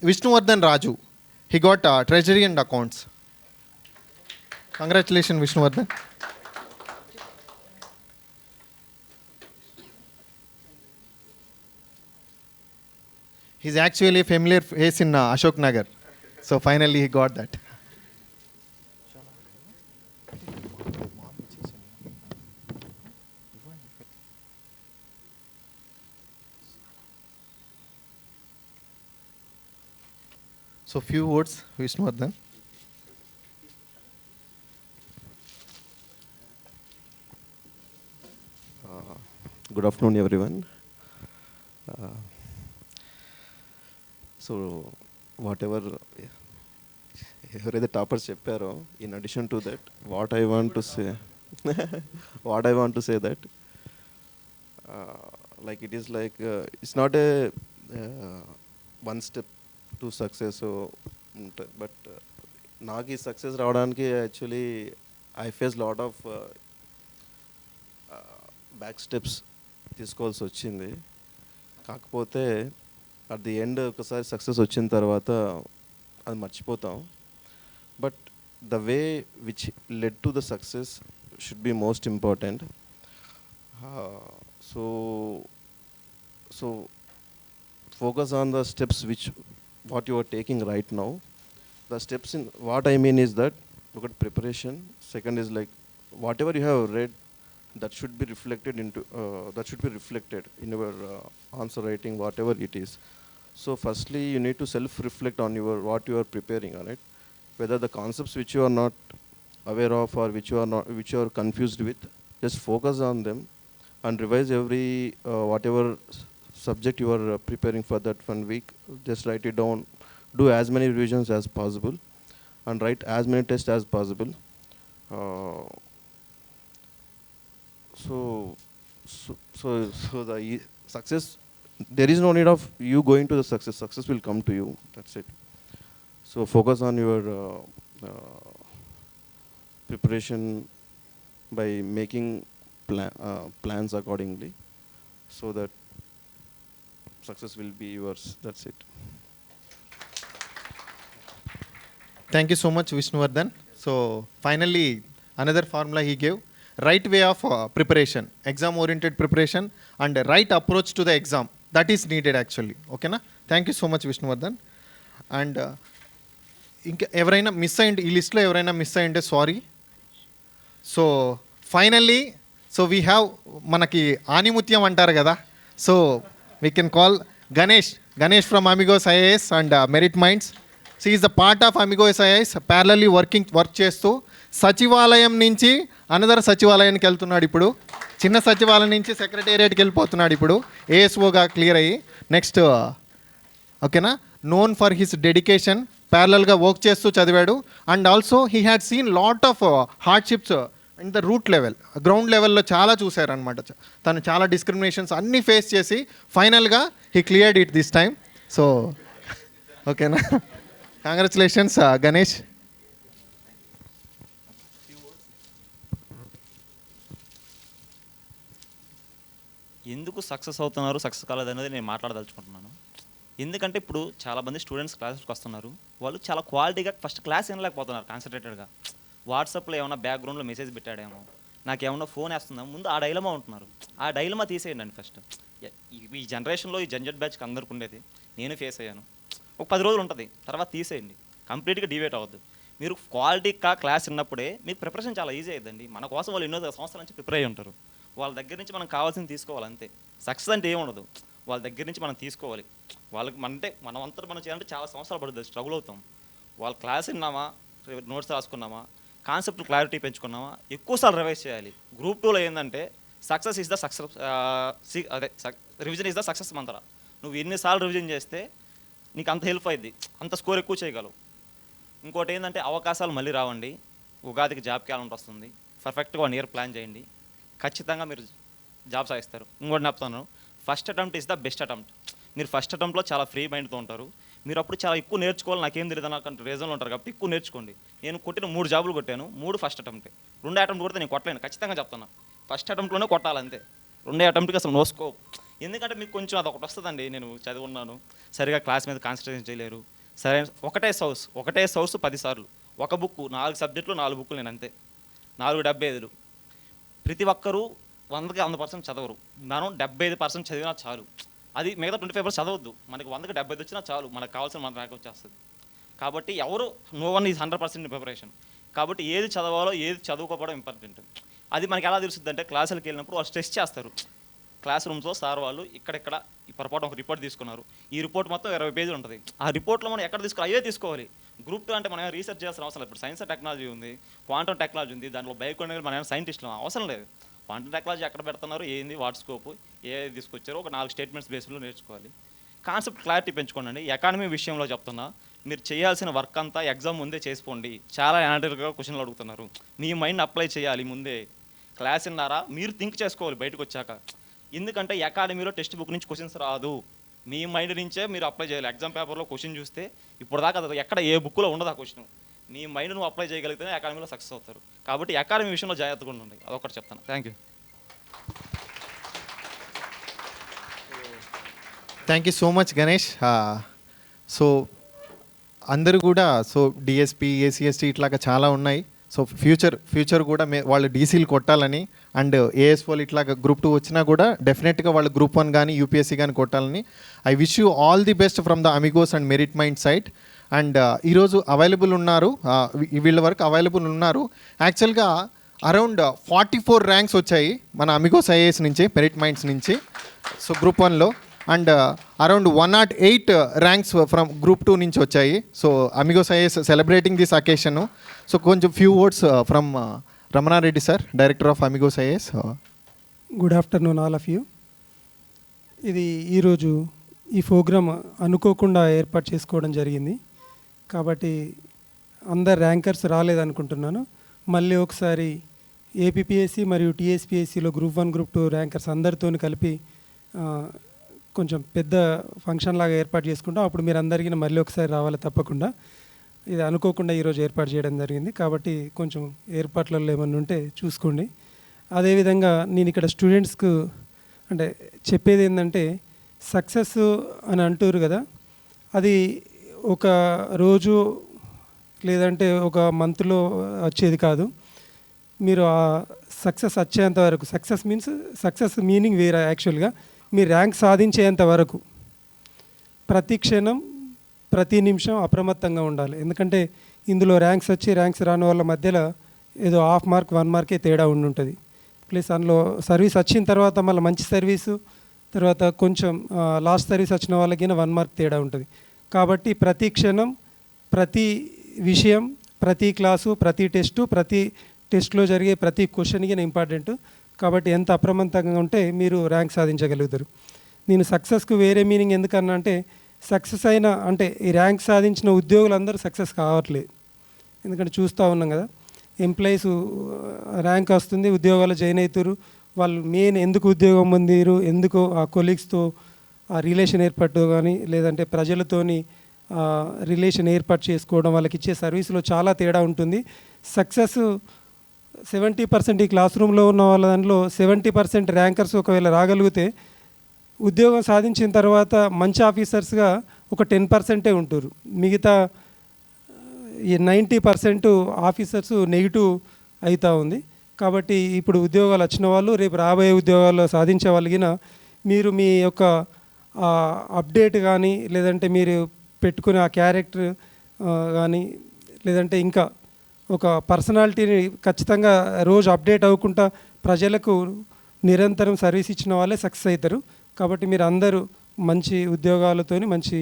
Vishnuvardhan Raju. He got treasury and accounts. Congratulations, Vishnuvardhan. He's actually a familiar face in Ashok Nagar. So finally he got that. So few words, Vishnuvardhan. Good afternoon, everyone. So, whatever ఎవరైతే టాపర్స్ చెప్పారో, in addition to that what I want to say that like it is like it's not a one step to success ఉంటుంది, బట్ నాకు ఈ సక్సెస్ రావడానికి actually I face lot of back steps తీసుకోవాల్సి వచ్చింది. కాకపోతే అట్ ది ఎండ్ ఒకసారి సక్సెస్ వచ్చిన తర్వాత అది మర్చిపోతాం. But the way which led to the success should be most important. So focus on the steps which what you are taking right now. The steps in what I mean is that look at preparation. Second is like whatever you have read, that should be reflected in your answer writing, whatever it is. So firstly you need to self reflect on your what you are preparing on it, whether the concepts which you are not aware of or which you are confused with, just focus on them and revise every whatever subject you are preparing for that 1 week. Just write it down, do as many revisions as possible and write as many tests as possible. So the success, there is no need of you going to the success will come to you, that's it. So focus on your preparation by making plans accordingly, so that success will be yours, that's it. Thank you so much, Vishnuvardhan. So finally another formula he gave: right way of preparation, exam oriented preparation, and right approach to the exam, that is needed actually. Okay na? Thank you so much, Vishnuvardhan. And ఇంకా ఎవరైనా మిస్ అయ్యింది ఈ లిస్ట్లో, ఎవరైనా మిస్ అయ్యింటే sorry. So finally we have మనకి ఆనిముత్యం అంటారు కదా, so we can call Ganesh from Amigos IAS and Merit Minds. So is the part of Amigos IAS, parallelly work చేస్తూ సచివాలయం నుంచి అనదర్ సచివాలయానికి వెళ్తున్నాడు. ఇప్పుడు చిన్న సచివాలయం నుంచి సెక్రటేరియట్కి వెళ్ళిపోతున్నాడు ఇప్పుడు ఏఎస్ఓగా క్లియర్ అయ్యి. నెక్స్ట్ ఓకేనా, నోన్ ఫర్ హిస్ డెడికేషన్, ప్యారలల్గా వర్క్ చేస్తూ చదివాడు. And also he had seen lot of hardships in the root level, ground లెవెల్లో చాలా చూశారనమాట. తను చాలా డిస్క్రిమినేషన్స్ అన్నీ ఫేస్ చేసి ఫైనల్గా he cleared it this time. So ఓకేనా, కంగ్రాచులేషన్స్ గణేష్. ఎందుకు సక్సెస్ అవుతున్నారు, సక్సెస్ కాలేదు అనేది నేను మాట్లాడదలుచుకుంటున్నాను. ఎందుకంటే ఇప్పుడు చాలామంది స్టూడెంట్స్ క్లాసెస్కి వస్తున్నారు, వాళ్ళు చాలా క్వాలిటీగా ఫస్ట్ క్లాస్ వినలేకపోతున్నారు కాన్సన్ట్రేటెడ్గా. వాట్సాప్లో ఏమైనా బ్యాక్గ్రౌండ్లో మెసేజ్ పెట్టాడేమో, నాకేమన్నా ఫోన్ వేస్తుందేమో, ముందు ఆ డైలమా ఉంటున్నారు. ఆ డైలమా తీసేయండి అండి ఫస్ట్. ఈ జనరేషన్లో ఈ జంజట్ బ్యాచ్కి అందరికి ఉండేది, నేను ఫేస్ అయ్యాను. ఒక 10 రోజులు ఉంటుంది, తర్వాత తీసేయండి, కంప్లీట్గా డివేట్ అవ్వద్దు. మీరు క్వాలిటీగా క్లాస్ విన్నప్పుడే మీకు ప్రిపరేషన్ చాలా ఈజీ అవుతుందండి. మన కోసం వాళ్ళు ఎన్నో సంవత్సరాల నుంచి ప్రిపేర్ అయ్యి ఉంటారు, వాళ్ళ దగ్గర నుంచి మనం కావాల్సింది తీసుకోవాలి అంతే. సక్సెస్ అంటే ఏముండదు, వాళ్ళ దగ్గర నుంచి మనం తీసుకోవాలి. వాళ్ళకి అంటే మనం అంతా మనం చేయాలంటే చాలా సంవత్సరాలు పడుతుంది, స్ట్రగుల్ అవుతాం. వాళ్ళ క్లాస్ విన్నామా, నోట్స్ రాసుకున్నామా, కాన్సెప్ట్ క్లారిటీ పెంచుకున్నామా, ఎక్కువసార్లు రివైజ్ చేయాలి. గ్రూప్ 2లో ఏంటంటే success is the success, revision is the success మంత్ర. నువ్వు ఎన్నిసార్లు రివిజన్ చేస్తే నీకు అంత హెల్ప్ అయింది, అంత స్కోర్ ఎక్కువ చేయగలవు. ఇంకోటి ఏంటంటే అవకాశాలు మళ్ళీ రావండి. ఉగాదికి జాబ్ క్యాలెండర్ వస్తుంది, పర్ఫెక్ట్గా 1 ఇయర్ ప్లాన్ చేయండి, ఖచ్చితంగా మీరు జాబ్ సాధిస్తారు. ఇంకోటి చెప్తాను, first attempt is the best attempt. మీరు ఫస్ట్ అటెంప్ట్లో చాలా ఫ్రీ మైండ్తో ఉంటారు, మీరు అప్పుడు చాలా ఎక్కువ నేర్చుకోవాలి, నాకేం తెలియదు నాకు రీజన్లో ఉంటారు కాబట్టి ఎక్కువ నేర్చుకోండి. నేను కొట్టిన 3 జాబులు కొట్టాను, 3 ఫస్ట్ అటెంప్టే. 2 అటెంప్ట్ కొడితే నేను కొట్టలేను, ఖచ్చితంగా చెప్తాను. ఫస్ట్ అటెంప్ట్లోనే కొట్టాలంతే, 2 అటెంప్ట్కి అసలు నో స్కోప్. ఎందుకంటే మీకు కొంచెం అదొకటి వస్తుందండి, నేను చదువున్నాను, సరిగా క్లాస్ మీద కాన్సన్ట్రేషన్ చేయలేరు, సరే ఒకటే సోర్స్ 10 సార్లు, ఒక బుక్ 4 సబ్జెక్టులు 4 బుక్కులు, నేను అంతే 475. ప్రతి ఒక్కరూ 100కి 100% చదవరు, మనం 75% చదివినా చాలు. అది మిగతా 25% చదవద్దు, మనకి 100కి 75 వచ్చినా చాలు, మనకు కావాల్సిన మన ర్యాంక్ వచ్చేస్తుంది. కాబట్టి ఎవరు నో వన్ ఈజ్ 100% ప్రిపరేషన్. కాబట్టి ఏది చదవాలో ఏది చదువుకోవడం ఇంపార్టెంట్. అది మనకి ఎలా తెలుస్తుంది అంటే క్లాసులకు వెళ్ళినప్పుడు వాళ్ళు స్ట్రెస్ చేస్తారు. క్లాస్ రూమ్స్లో సార్ వాళ్ళు ఇక్కడెక్కడ ఈ పొరపాటు ఒక రిపోర్ట్ తీసుకున్నారు, ఈ రిపోర్ట్ మొత్తం 20 పేజీలు ఉంటుంది, ఆ రిపోర్ట్లో మనం ఎక్కడ అయ్యే తీసుకోవాలి. గ్రూప్ 2 అంటే మనం రీసెర్చ్ చేయాల్సిన అవసరం లేదు. ఇప్పుడు సైన్స్ అండ్ టెక్నాలజీ ఉంది, క్వాంటమ్ టెక్నాలజీ ఉంది, దాంట్లో బయోకొనల్ మనం సైంటిస్టులు అవసరం లేదు. క్వాంటమ్ టెక్నాలజీ ఎక్కడ పెడుతున్నారు, ఏంది వాట్ స్కోప్, ఏది తీసుకొచ్చారో ఒక 4 స్టేట్మెంట్స్ బేస్లో నేర్చుకోవాలి. కాన్సెప్ట్ క్లారిటీ పెంచుకోండి. ఎకానమీ విషయంలో చెప్తున్నా, మీరు చేయాల్సిన వర్క్ అంతా ఎగ్జామ్ ముందే చేసుకోండి. చాలా యానటికల్గా క్వశ్చన్లు అడుగుతున్నారు, మీ మైండ్ అప్లై చేయాలి ముందే. క్లాస్ విన్నారా మీరు థింక్ చేసుకోవాలి బయటకు వచ్చాక. ఎందుకంటే అకాడమీలో టెక్స్ట్ బుక్ నుంచి క్వశ్చన్స్ రాదు, మీ మైండ్ నుంచే మీరు అప్లై చేయాలి. ఎగ్జామ్ పేపర్లో క్వశ్చన్ చూస్తే ఇప్పుడు దాకా అది ఎక్కడ ఏ బుక్లో ఉండదు ఆ క్వశ్చన్, నీ మైండ్ నువ్వు అప్లై చేయగలిగితేనే అకాడమీలో సక్సెస్ అవుతారు. కాబట్టి అకాడమీ విషయంలో జాగ్రత్తగా ఉండండి, అదొకటి చెప్తాను. Thank you. Thank you so much Ganesh. So అందరూ కూడా డిఎస్పి, ఏసీఎస్టీ ఇట్లాగా చాలా ఉన్నాయి. సో ఫ్యూచర్ కూడా వాళ్ళు డీసీలు కొట్టాలని, అండ్ ఏఎస్ వాళ్ళు ఇట్లాగా గ్రూప్ 2 వచ్చినా కూడా డెఫినెట్గా వాళ్ళు గ్రూప్ 1 కానీ యూపీఎస్సీ కానీ కొట్టాలని. I wish you all the best from the Amigos and merit mind site. And ఈరోజు అవైలబుల్ ఉన్నారు, వీళ్ళ వరకు అవైలబుల్ ఉన్నారు. యాక్చువల్గా అరౌండ్ 44 ర్యాంక్స్ వచ్చాయి మన అమిగోస్ ఐఏఎస్ నుంచి, మెరిట్ మైండ్స్ నుంచి, సో గ్రూప్ 1లో. And around 108 ranks from group 2 నుంచి వచ్చాయి. So Amigos IAS celebrating this occasion. So కొంచెం few words from Ramana Reddy sir, director of Amigos IAS. Good afternoon all of you. ఇది ఈరోజు ఈ ప్రోగ్రామ్ అనుకోకుండా ఏర్పాటు చేసుకోవడం జరిగింది కాబట్టి అందరు ర్యాంకర్స్ రాలేదనుకుంటున్నాను. మళ్ళీ ఒకసారి ఏపీపీఎస్సీ మరియు టీఎస్పీఎస్సీలో గ్రూప్ 1 గ్రూప్ 2 ర్యాంకర్స్ అందరితో కలిపి కొంచెం పెద్ద ఫంక్షన్ లాగా ఏర్పాటు చేసుకుంటాం. అప్పుడు మీరు అందరికీ మళ్ళీ ఒకసారి రావాలి తప్పకుండా. ఇది అనుకోకుండా ఈరోజు ఏర్పాటు చేయడం జరిగింది కాబట్టి కొంచెం ఏర్పాట్లలో ఏమన్నా ఉంటే చూసుకోండి. అదేవిధంగా నేను ఇక్కడ స్టూడెంట్స్కు అంటే చెప్పేది ఏంటంటే, సక్సెస్ అని అంటారు కదా, అది ఒక రోజు లేదంటే ఒక మంత్లో వచ్చేది కాదు. మీరు ఆ సక్సెస్ వచ్చేంత వరకు, సక్సెస్ మీనింగ్ వేరే యాక్చువల్గా, మీరు ర్యాంక్ సాధించేంత వరకు ప్రతి క్షణం ప్రతి నిమిషం అప్రమత్తంగా ఉండాలి. ఎందుకంటే ఇందులో ర్యాంక్స్ వచ్చి ర్యాంక్స్ రాని వాళ్ళ మధ్యలో ఏదో 1/2 మార్క్ 1 మార్కే తేడా ఉంటుంది. ప్లస్ అందులో సర్వీస్ వచ్చిన తర్వాత మళ్ళీ మంచి సర్వీసు, తర్వాత కొంచెం లాస్ట్ సర్వీస్ వచ్చిన వాళ్ళకి 1 మార్క్ తేడా ఉంటుంది. కాబట్టి ప్రతి క్షణం ప్రతి విషయం, ప్రతి క్లాసు, ప్రతి టెస్ట్లో జరిగే ప్రతి క్వశ్చన్కి ఇంపార్టెంట్. కాబట్టి ఎంత అప్రమత్తంగా ఉంటే మీరు ర్యాంక్ సాధించగలుగుతారు. నేను సక్సెస్కు వేరే మీనింగ్ ఎందుకన్నా అంటే, సక్సెస్ అయిన అంటే ఈ ర్యాంక్ సాధించిన ఉద్యోగులందరూ సక్సెస్ కావట్లేదు. ఎందుకంటే చూస్తూ ఉన్నాం కదా, ఎంప్లాయీస్ ర్యాంక్ వస్తుంది, ఉద్యోగాలు జాయిన్ అవుతారు, వాళ్ళు మెయిన్ ఎందుకు ఉద్యోగం పొందిరు, ఎందుకు ఆ కొలీగ్స్తో ఆ రిలేషన్ ఏర్పడటం కానీ, లేదంటే ప్రజలతోని రిలేషన్ ఏర్పాటు చేసుకోవడం, వాళ్ళకి ఇచ్చే సర్వీస్లో చాలా తేడా ఉంటుంది. సక్సెస్ 70% ఈ క్లాస్ రూమ్లో ఉన్న వాళ్ళ దాంట్లో 70% ర్యాంకర్స్ ఒకవేళ రాగలిగితే, ఉద్యోగం సాధించిన తర్వాత మంచి ఆఫీసర్స్గా ఒక 10% ఉంటారు. మిగతా ఈ 90% ఆఫీసర్స్ నెగిటివ్ అవుతూ ఉంది. కాబట్టి ఇప్పుడు ఉద్యోగాలు వచ్చిన వాళ్ళు రేపు రాబోయే ఉద్యోగాల్లో సాధించే వాళ్ళకిన మీరు మీ యొక్క అప్డేట్ కానీ, లేదంటే మీరు పెట్టుకునే ఆ క్యారెక్టర్ కానీ, లేదంటే ఇంకా ఒక పర్సనాలిటీని ఖచ్చితంగా రోజు అప్డేట్ అవ్వకుండా ప్రజలకు నిరంతరం సర్వీస్ ఇచ్చిన వాళ్ళే సక్సెస్ అవుతారు. కాబట్టి మీరు అందరూ మంచి ఉద్యోగాలతోని, మంచి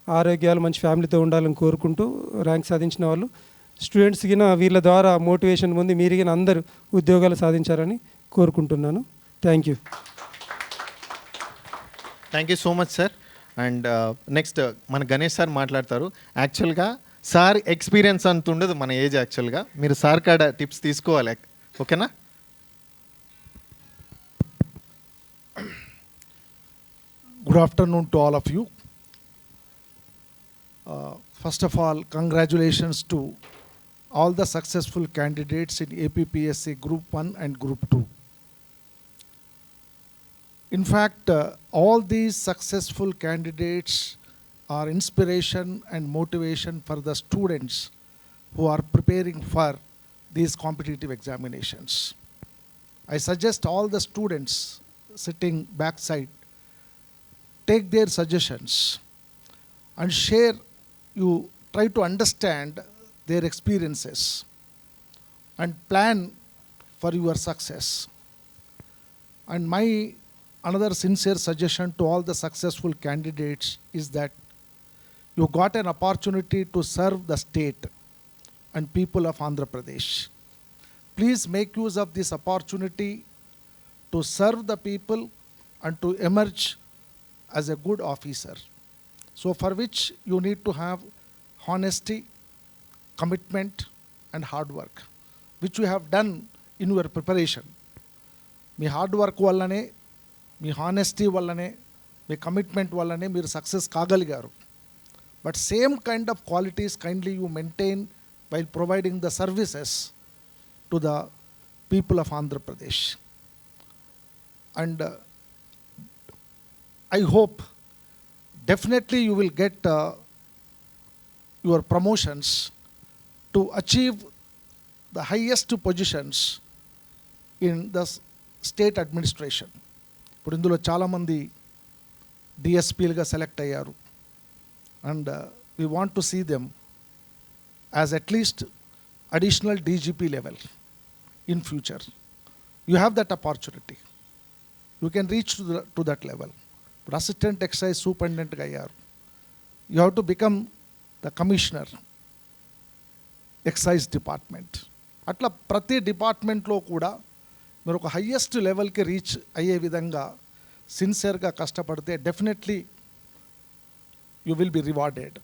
ఆరోగ్యాలు, మంచి ఫ్యామిలీతో ఉండాలని కోరుకుంటూ ర్యాంక్ సాధించిన వాళ్ళు స్టూడెంట్స్కి వీళ్ళ ద్వారా మోటివేషన్ పొంది మీరిగిన అందరూ ఉద్యోగాలు సాధించారని కోరుకుంటున్నాను. Thank you. Thank you so much sir. And next మన గణేష్ సార్ మాట్లాడతారు. యాక్చువల్గా సార్ ఎక్స్పీరియన్స్ అంత ఉండదు మన ఏజ్ యాక్చువల్గా. మీరు సార్ కాడ టిప్స్ తీసుకోవాలి, ఓకేనా? Good afternoon to all of you. First of all, congratulations to all the successful candidates in APPSC Group 1 and Group 2. In fact, all these successful candidates are inspiration and motivation for the students who are preparing for these competitive examinations. I suggest all the students sitting backside take their suggestions and share, you try to understand their experiences and plan for your success. And my another sincere suggestion to all the successful candidates is that you got an opportunity to serve the state and people of Andhra Pradesh. Please make use of this opportunity to serve the people and to emerge as a good officer. So for which you need to have honesty, commitment and hard work, which you have done in your preparation. మీ హార్డ్ వర్క్ వల్లనే, మీ హానెస్టీ వల్లనే, మీ కమిట్మెంట్ వల్లనే మీరు సక్సెస్ కాగలిగారు. But same kind of qualities kindly you maintain while providing the services to the people of Andhra Pradesh. And I hope definitely you will get your promotions to achieve the highest positions in the state administration. ఇప్పుడు ఇందులో చాలామంది డిఎస్పీలుగా సెలెక్ట్ అయ్యారు. And we want to see them as at least additional DGP level in future. You have that opportunity. You can reach to that level. ఇప్పుడు అసిస్టెంట్ ఎక్సైజ్ సూపరింటెండెంట్గా అయ్యారు. You have to become the commissioner excise department. అట్లా ప్రతి డిపార్ట్మెంట్లో కూడా మీరు ఒక హయ్యెస్ట్ లెవెల్కి రీచ్ అయ్యే విధంగా సిన్సియర్గా కష్టపడితే definitely you will be rewarded.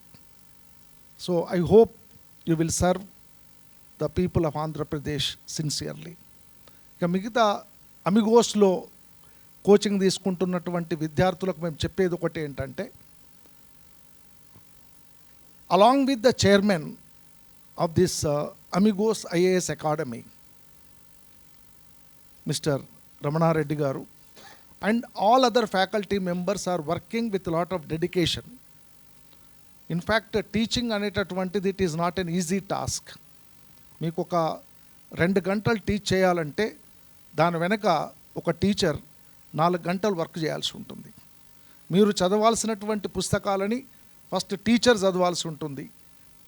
So I hope you will serve the people of Andhra Pradesh sincerely. ఇక మిగతా అమిగోస్లో కోచింగ్ తీసుకుంటున్నటువంటి విద్యార్థులకు మేము చెప్పేది ఒకటి ఏంటంటే, along with the chairman of this Amigos IAS academy mister Ramana Reddy garu and all other faculty members are working with lot of dedication. In fact teaching అనేటటువంటిది it is not an easy task. మీకు ఒక 2 గంటలు టీచ్ చేయాలంటే దాని వెనక ఒక టీచర్ 4 గంటలు వర్క్ చేయాల్సి ఉంటుంది. మీరు చదవాల్సినటువంటి పుస్తకాలని ఫస్ట్ టీచర్ చదవాల్సి ఉంటుంది,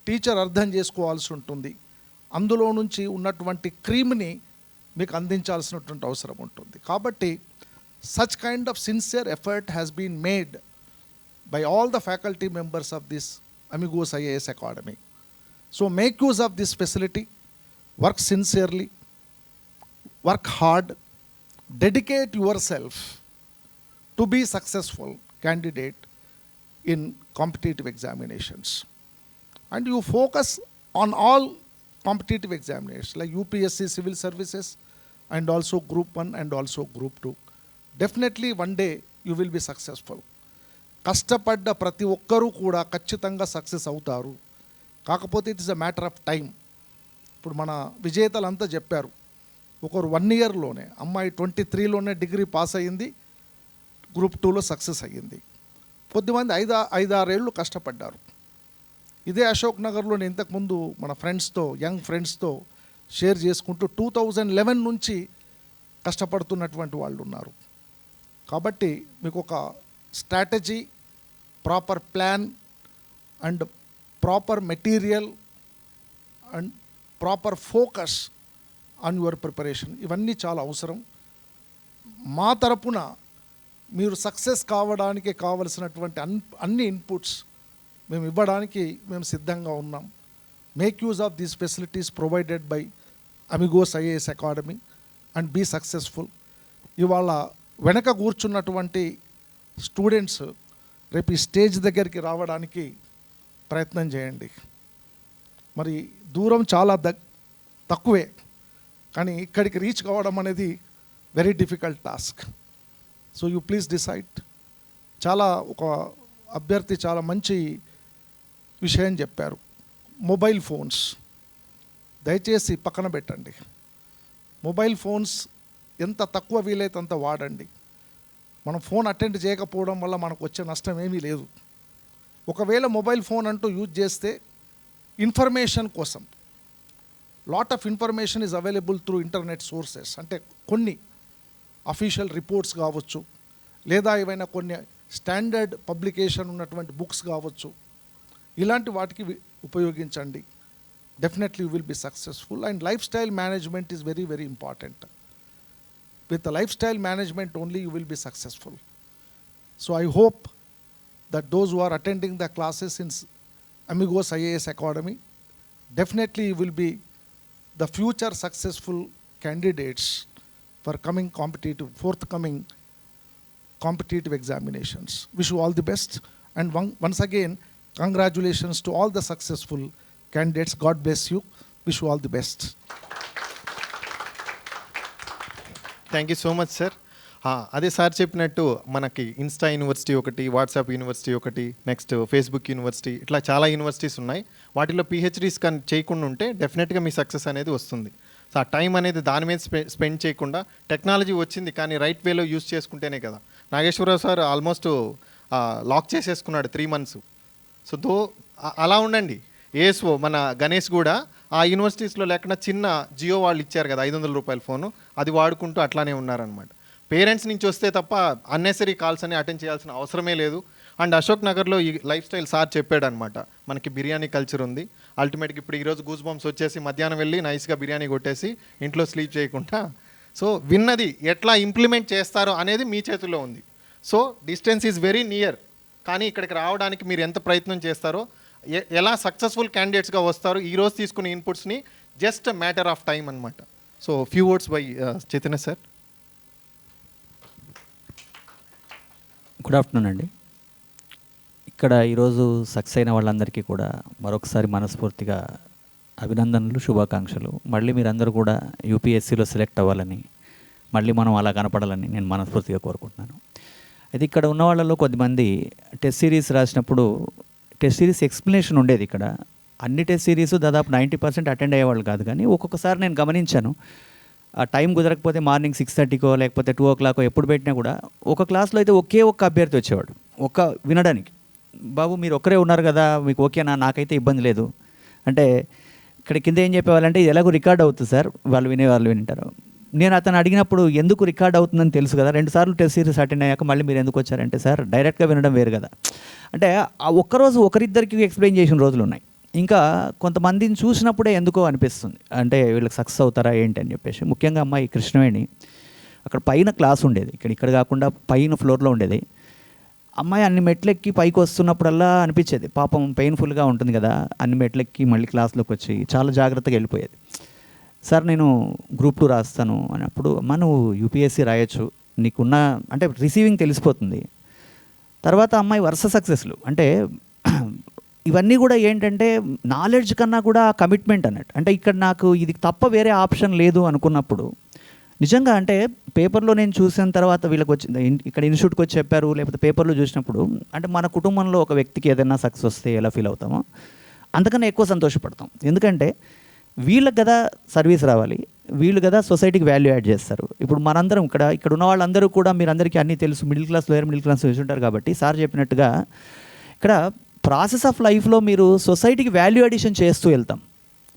టీచర్ అర్థం చేసుకోవాల్సి ఉంటుంది, అందులో నుంచి ఉన్నటువంటి క్రీమ్ని మీకు అందించాల్సినటువంటి అవసరం ఉంటుంది. కాబట్టి such kind of sincere effort has been made by all the faculty members of this Amigos IAS academy. So make use of this facility, work sincerely, work hard, dedicate yourself to be successful candidate in competitive examinations. And you focus on all competitive examinations like UPSC civil services and also Group 1 and also Group 2. Definitely one day you will be successful. కష్టపడ్డ ప్రతి ఒక్కరూ కూడా ఖచ్చితంగా సక్సెస్ అవుతారు. కాకపోతే it is a matter of time. ఇప్పుడు మన విజేతలంతా చెప్పారు, ఒకరు 1 ఇయర్లోనే, అమ్మాయి 23లోనే డిగ్రీ పాస్ అయ్యింది, గ్రూప్ 2లో సక్సెస్ అయ్యింది. కొద్దిమంది 5-6 ఏళ్ళు కష్టపడ్డారు. ఇదే అశోక్ నగర్లో నేను ఇంతకుముందు మన ఫ్రెండ్స్తో, యంగ్ ఫ్రెండ్స్తో షేర్ చేసుకుంటూ 2011 నుంచి కష్టపడుతున్నటువంటి వాళ్ళు ఉన్నారు. కాబట్టి మీకు ఒక strategy, proper plan and proper material and proper focus on your preparation, ఇవన్నీ చాలా అవసరం. మా తరపున మీరు సక్సెస్ కావడానికి కావలసినటువంటి అన్ని ఇన్పుట్స్ మేము ఇవ్వడానికి మేము సిద్ధంగా ఉన్నాం. Make use of these facilities provided by Amigos IAS academy and be successful. ఇవాళ వెనక కూర్చున్నటువంటి స్టూడెంట్స్ రేపు ఈ స్టేజ్ దగ్గరికి రావడానికి ప్రయత్నం చేయండి. మరి దూరం చాలా తక్కువే, కానీ ఇక్కడికి రీచ్ కావడం అనేది very difficult task. So you please decide. చాలా ఒక అభ్యర్థి చాలా మంచి విషయం చెప్పారు. మొబైల్ ఫోన్స్ దయచేసి పక్కన పెట్టండి. మొబైల్ ఫోన్స్ ఎంత తక్కువ వీలైతే అంత వాడండి. మనం ఫోన్ అటెండ్ చేయకపోవడం వల్ల మనకు వచ్చే నష్టం ఏమీ లేదు. ఒకవేళ మొబైల్ ఫోన్ అంటూ యూజ్ చేస్తే ఇన్ఫర్మేషన్ కోసం lot of information is available through internet sources. అంటే కొన్ని అఫీషియల్ రిపోర్ట్స్ కావచ్చు, లేదా ఏవైనా కొన్ని స్టాండర్డ్ పబ్లికేషన్ ఉన్నటువంటి బుక్స్ కావచ్చు, ఇలాంటి వాటికి ఉపయోగించండి. Definitely you will be successful. And life style management is very very important. With the lifestyle management only you will be successful. So I hope that those who are attending the classes in Amigos IAS Academy, definitely you will be the future successful candidates for forthcoming competitive examinations. Wish you all the best, and once again congratulations to all the successful candidates. God bless you. Wish you all the best. Thank you so much sir. అదే సార్ చెప్పినట్టు మనకి ఇన్స్టా యూనివర్సిటీ ఒకటి, వాట్సాప్ యూనివర్సిటీ ఒకటి, నెక్స్ట్ ఫేస్బుక్ యూనివర్సిటీ, ఇట్లా చాలా యూనివర్సిటీస్ ఉన్నాయి. వాటిలో పిహెచ్డీస్ కానీ చేయకుండా ఉంటే డెఫినెట్గా మీ సక్సెస్ అనేది వస్తుంది. సో ఆ టైం అనేది దాని మీద స్పెండ్ చేయకుండా, టెక్నాలజీ వచ్చింది కానీ రైట్ వేలో యూస్ చేసుకుంటేనే కదా. నాగేశ్వరరావు సార్ ఆల్మోస్ట్ లాక్ చేసేసుకున్నాడు 3 months. సో అలా ఉండండి. ఏఎస్ఓ మన గణేష్ కూడా ఆ యూనివర్సిటీస్లో లేకుండా చిన్న జియో వాళ్ళు ఇచ్చారు కదా 500 రూపాయల ఫోను, అది వాడుకుంటూ అట్లానే ఉన్నారనమాట. పేరెంట్స్ నుంచి వస్తే తప్ప అన్నెసరీ కాల్స్ అని అటెండ్ చేయాల్సిన అవసరమే లేదు. అండ్ అశోక్ నగర్లో ఈ లైఫ్ స్టైల్ సార్ చెప్పాడు అనమాట. మనకి బిర్యానీ కల్చర్ ఉంది. అల్టిమేట్గా ఇప్పుడు ఈరోజు గూస్ బంప్స్ వచ్చేసి మధ్యాహ్నం వెళ్ళి నైస్గా బిర్యానీ కొట్టేసి ఇంట్లో స్లీప్ చేయకుండా, సో విన్నది ఎట్లా ఇంప్లిమెంట్ చేస్తారో అనేది మీ చేతుల్లో ఉంది. So distance is very near, కానీ ఇక్కడికి రావడానికి మీరు ఎంత ప్రయత్నం చేస్తారో, ఎలా సక్సెస్ఫుల్ క్యాండిడేట్స్గా వస్తారు, ఈరోజు తీసుకునే ఇన్పుట్స్ని జస్ట్ మ్యాటర్ ఆఫ్ టైం అనమాట. So few words by Chaitanya sir. Good afternoon అండి. ఇక్కడ ఈరోజు సక్సెస్ అయిన వాళ్ళందరికీ కూడా మరొకసారి మనస్ఫూర్తిగా అభినందనలు, శుభాకాంక్షలు. మళ్ళీ మీరందరూ కూడా యూపీఎస్సీలో సెలెక్ట్ అవ్వాలని, మళ్ళీ మనం అలా కనపడాలని నేను మనస్ఫూర్తిగా కోరుకుంటున్నాను. అయితే ఇక్కడ ఉన్న వాళ్ళలో కొద్దిమంది టెస్ట్ సిరీస్ రాసినప్పుడు టెస్ట్ సిరీస్ ఎక్స్ప్లెనేషన్ ఉండేది. ఇక్కడ అన్ని టెస్ట్ సిరీస్ దాదాపు 90% అటెండ్ అయ్యేవాళ్ళు కాదు. కానీ ఒక్కొక్కసారి నేను గమనించాను, ఆ టైం కుదరకపోతే మార్నింగ్ 6:30కో లేకపోతే 2 o'clock ఎప్పుడు పెట్టినా కూడా ఒక క్లాస్లో అయితే ఒకే ఒక్క అభ్యర్థి వచ్చేవాడు వినడానికి. బాబు మీరు ఒక్కరే ఉన్నారు కదా, మీకు ఓకేనా, నాకైతే ఇబ్బంది లేదు అంటే, ఇక్కడ కింద ఏం చెప్పేవాళ్ళంటే ఇది ఎలాగో రికార్డ్ అవుతుంది సార్, వాళ్ళు వింటారు. నేను అతను అడిగినప్పుడు ఎందుకు రికార్డ్ అవుతుందని తెలుసు కదా, 2 సార్లు టెస్ట్ సిరీస్ అటెండ్ అయ్యాక మళ్ళీ మీరు ఎందుకు వచ్చారంటే, సార్ డైరెక్ట్గా వినడం వేరు కదా. అంటే ఆ ఒక్కరోజు ఒకరిద్దరికి ఎక్స్ప్లెయిన్ చేసిన రోజులు ఉన్నాయి. ఇంకా కొంతమందిని చూసినప్పుడే ఎందుకో అనిపిస్తుంది, అంటే వీళ్ళకి సక్సెస్ అవుతారా ఏంటి అని చెప్పేసి. ముఖ్యంగా అమ్మాయి కృష్ణవేణి, అక్కడ పైన క్లాస్ ఉండేది, ఇక్కడ కాకుండా పైన ఫ్లోర్లో ఉండేది. అమ్మాయి అన్ని మెట్లెక్కి పైకి వస్తున్నప్పుడల్లా అనిపించేది పాపం పెయిన్ఫుల్గా ఉంటుంది కదా, అన్ని మెట్లెక్కి మళ్ళీ క్లాస్లోకి వచ్చి చాలా జాగ్రత్తగా వెళ్ళిపోయేది. సార్ నేను గ్రూప్ 2 రాస్తాను అన్నప్పుడు, అమ్మ నువ్వు యూపీఎస్సీ రాయొచ్చు, నీకున్న అంటే రిసీవింగ్ తెలిసిపోతుంది. తర్వాత అమ్మాయి వరుస సక్సెస్లు. అంటే ఇవన్నీ కూడా ఏంటంటే నాలెడ్జ్ కన్నా కూడా కమిట్మెంట్ అన్నట్టు. అంటే ఇక్కడ నాకు ఇది తప్ప వేరే ఆప్షన్ లేదు అనుకున్నప్పుడు నిజంగా, అంటే పేపర్లో నేను చూసిన తర్వాత వీళ్ళకి వచ్చింది, ఇక్కడ ఇన్స్టిట్యూట్కి వచ్చి చెప్పారు, లేకపోతే పేపర్లో చూసినప్పుడు, అంటే మన కుటుంబంలో ఒక వ్యక్తికి ఏదైనా సక్సెస్ వస్తే ఎలా ఫీల్ అవుతామో అంతకన్నా ఎక్కువ సంతోషపడతాం. ఎందుకంటే వీళ్ళకి కదా సర్వీస్ రావాలి, వీళ్ళు కదా సొసైటీకి వాల్యూ యాడ్ చేస్తారు. ఇప్పుడు మనందరం ఇక్కడ ఉన్న వాళ్ళందరూ కూడా మీరందరికీ అన్నీ తెలుసు, middle class lower middle class చూసి ఉంటారు కాబట్టి, సార్ చెప్పినట్టుగా ఇక్కడ ప్రాసెస్ ఆఫ్ లైఫ్లో మీరు సొసైటీకి వాల్యూ అడిషన్ చేస్తూ వెళ్తాం.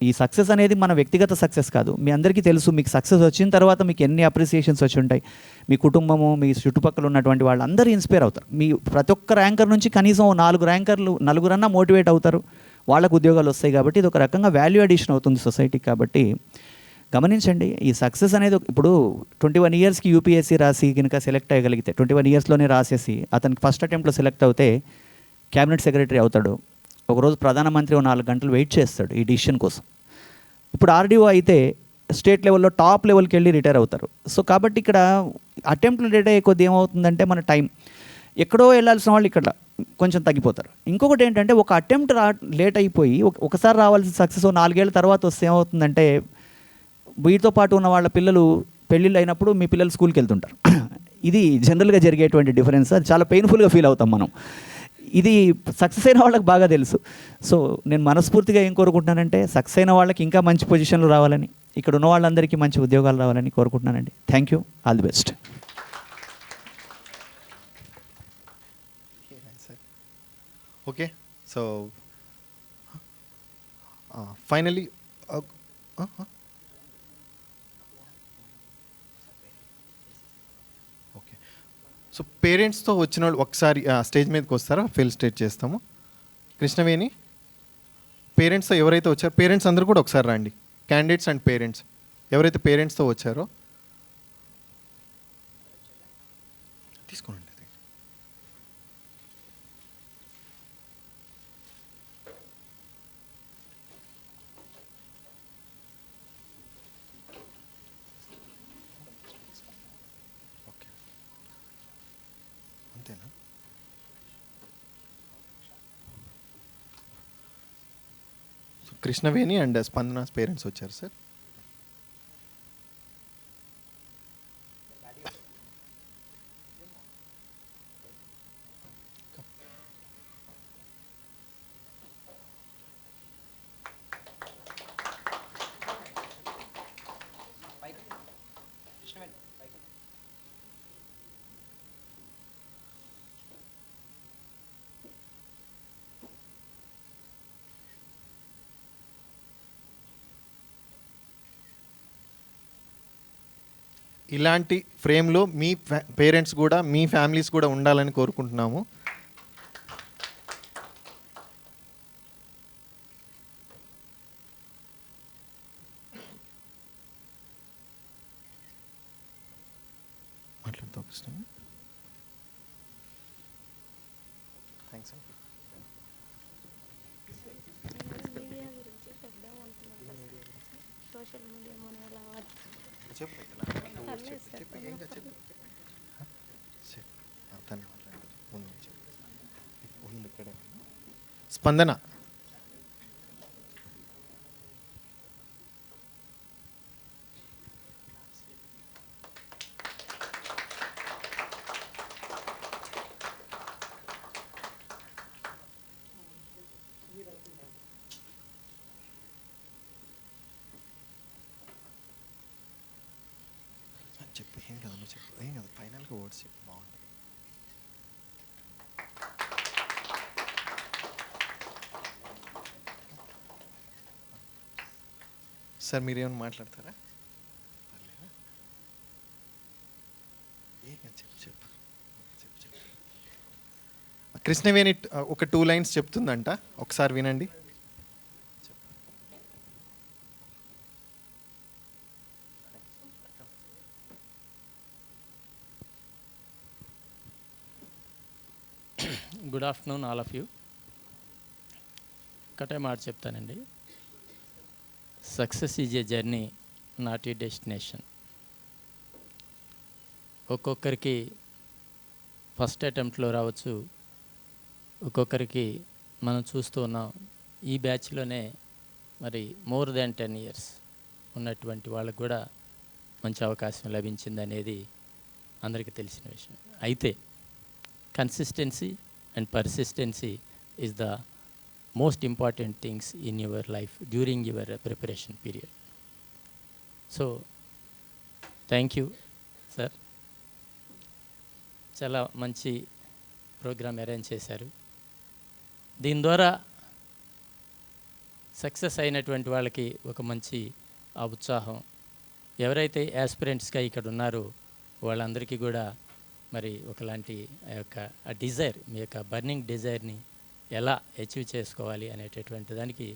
ఈ సక్సెస్ అనేది మన వ్యక్తిగత సక్సెస్ కాదు. మీ అందరికీ తెలుసు, మీకు సక్సెస్ వచ్చిన తర్వాత మీకు ఎన్ని అప్రిసియేషన్స్ వచ్చి ఉంటాయి. మీ కుటుంబము, మీ చుట్టుపక్కల ఉన్నటువంటి వాళ్ళందరూ ఇన్స్పైర్ అవుతారు. మీ ప్రతి ఒక్క ర్యాంకర్ నుంచి కనీసం 4 ర్యాంకర్లు, 4 మోటివేట్ అవుతారు, వాళ్ళకు ఉద్యోగాలు వస్తాయి. కాబట్టి ఇది ఒక రకంగా వాల్యూ అడిషన్ అవుతుంది సొసైటీకి. కాబట్టి గమనించండి, ఈ సక్సెస్ అనేది ఇప్పుడు 21 yearsకి యూపీఎస్సీ రాసి కనుక సెలెక్ట్ అయ్యగలిగితే, 21 yearsలోనే రాసేసి అతనికి ఫస్ట్ అటెంప్ట్లో సెలెక్ట్ అవుతే క్యాబినెట్ సెక్రటరీ అవుతాడు. ఒకరోజు ప్రధానమంత్రి 4 గంటలు వెయిట్ చేస్తాడు ఈ డిసిషన్ కోసం. ఇప్పుడు ఆర్డీఓ అయితే స్టేట్ లెవెల్లో టాప్ లెవెల్కి వెళ్ళి రిటైర్ అవుతారు. సో కాబట్టి ఇక్కడ అటెంప్ట్లు రిటైర్ అయ్యే కొద్ది ఏమవుతుందంటే మన టైం, ఎక్కడో వెళ్ళాల్సిన వాళ్ళు ఇక్కడ కొంచెం తగ్గిపోతారు. ఇంకొకటి ఏంటంటే ఒక అటెంప్ట్ లేట్ అయిపోయి ఒకసారి రావాల్సిన సక్సెస్ 4 ఏళ్ళ తర్వాత వస్తే ఏమవుతుందంటే వీటితో పాటు ఉన్న వాళ్ళ పిల్లలు పెళ్ళిళ్ళు అయినప్పుడు మీ పిల్లలు స్కూల్కి వెళ్తుంటారు. ఇది జనరల్గా జరిగేటువంటి డిఫరెన్స్. అది చాలా పెయిన్ఫుల్గా ఫీల్ అవుతాం మనం. ఇది సక్సెస్ అయిన వాళ్ళకి బాగా తెలుసు. సో నేను మనస్ఫూర్తిగా ఏం కోరుకుంటున్నానంటే సక్సెస్ అయిన వాళ్ళకి ఇంకా మంచి పొజిషన్లు రావాలని, ఇక్కడ ఉన్న వాళ్ళందరికీ మంచి ఉద్యోగాలు రావాలని కోరుకుంటున్నానండి. Thank you, all the best. Okay, so finally okay, so పేరెంట్స్తో వచ్చిన వాళ్ళు ఒకసారి స్టేజ్ మీదకి వస్తారా, ఫెల్ స్టేజ్ చేస్తాము. కృష్ణవేణి, పేరెంట్స్తో ఎవరైతే వచ్చారో పేరెంట్స్ అందరూ కూడా ఒకసారి రండి. క్యాండిడేట్స్ అండ్ పేరెంట్స్ ఎవరైతే పేరెంట్స్తో వచ్చారో తీసుకోండి. అంతేనా? సో కృష్ణవేణి అండ్ స్పందనాస్ పేరెంట్స్ వచ్చారు సార్. ఇలాంటి ఫ్రేమ్లో మీ పేరెంట్స్ కూడా మీ ఫ్యామిలీస్ కూడా ఉండాలని కోరుకుంటున్నాము. మాట్లాడుతూ కృష్ణ. థ్యాంక్స్ అండి. సోషల్ మీడియా మన ఎలా చెప్పు స్పందన. చెప్పు, ఏం కదా చెప్పు, ఏం కదా ఫైనల్గా వర్డ్స్ చెప్పు, బాగుంటుంది. సార్ మీరేమైనా మాట్లాడతారా? చెప్పు చెప్పు చెప్పు చెప్పు. కృష్ణవేణి ఒక 2 లైన్స్ చెప్తుందంట, ఒకసారి వినండి. Good afternoon all of you. ఒకటే మాట చెప్తానండి, success is a journey not a destination. ఒక్కొక్కరికి ఫస్ట్ అటెంప్ట్లో రావచ్చు, ఒక్కొక్కరికి మనం చూస్తూ ఉన్నాం ఈ బ్యాచ్లోనే మరి మోర్ దాన్ 10 years ఉన్నటువంటి వాళ్ళకు కూడా మంచి అవకాశం లభించింది అనేది అందరికీ తెలిసిన విషయం. అయితే consistency and persistency is the most important things in your life during your preparation period. So thank you sir, చాలా మంచి ప్రోగ్రామ్ అరేంజ్ చేశారు. దీని ద్వారా సక్సెస్ అయినటువంటి వాళ్ళకి ఒక మంచి ఉత్సాహం, ఎవరైతే యాస్పిరెంట్స్గా ఇక్కడ ఉన్నారో వాళ్ళందరికీ కూడా మరి ఒకలాంటి ఆ యొక్క డిజైర్, మీ యొక్క బర్నింగ్ డిజైర్ని ఎలా అచీవ్ చేసుకోవాలి అనేటటువంటి దానికి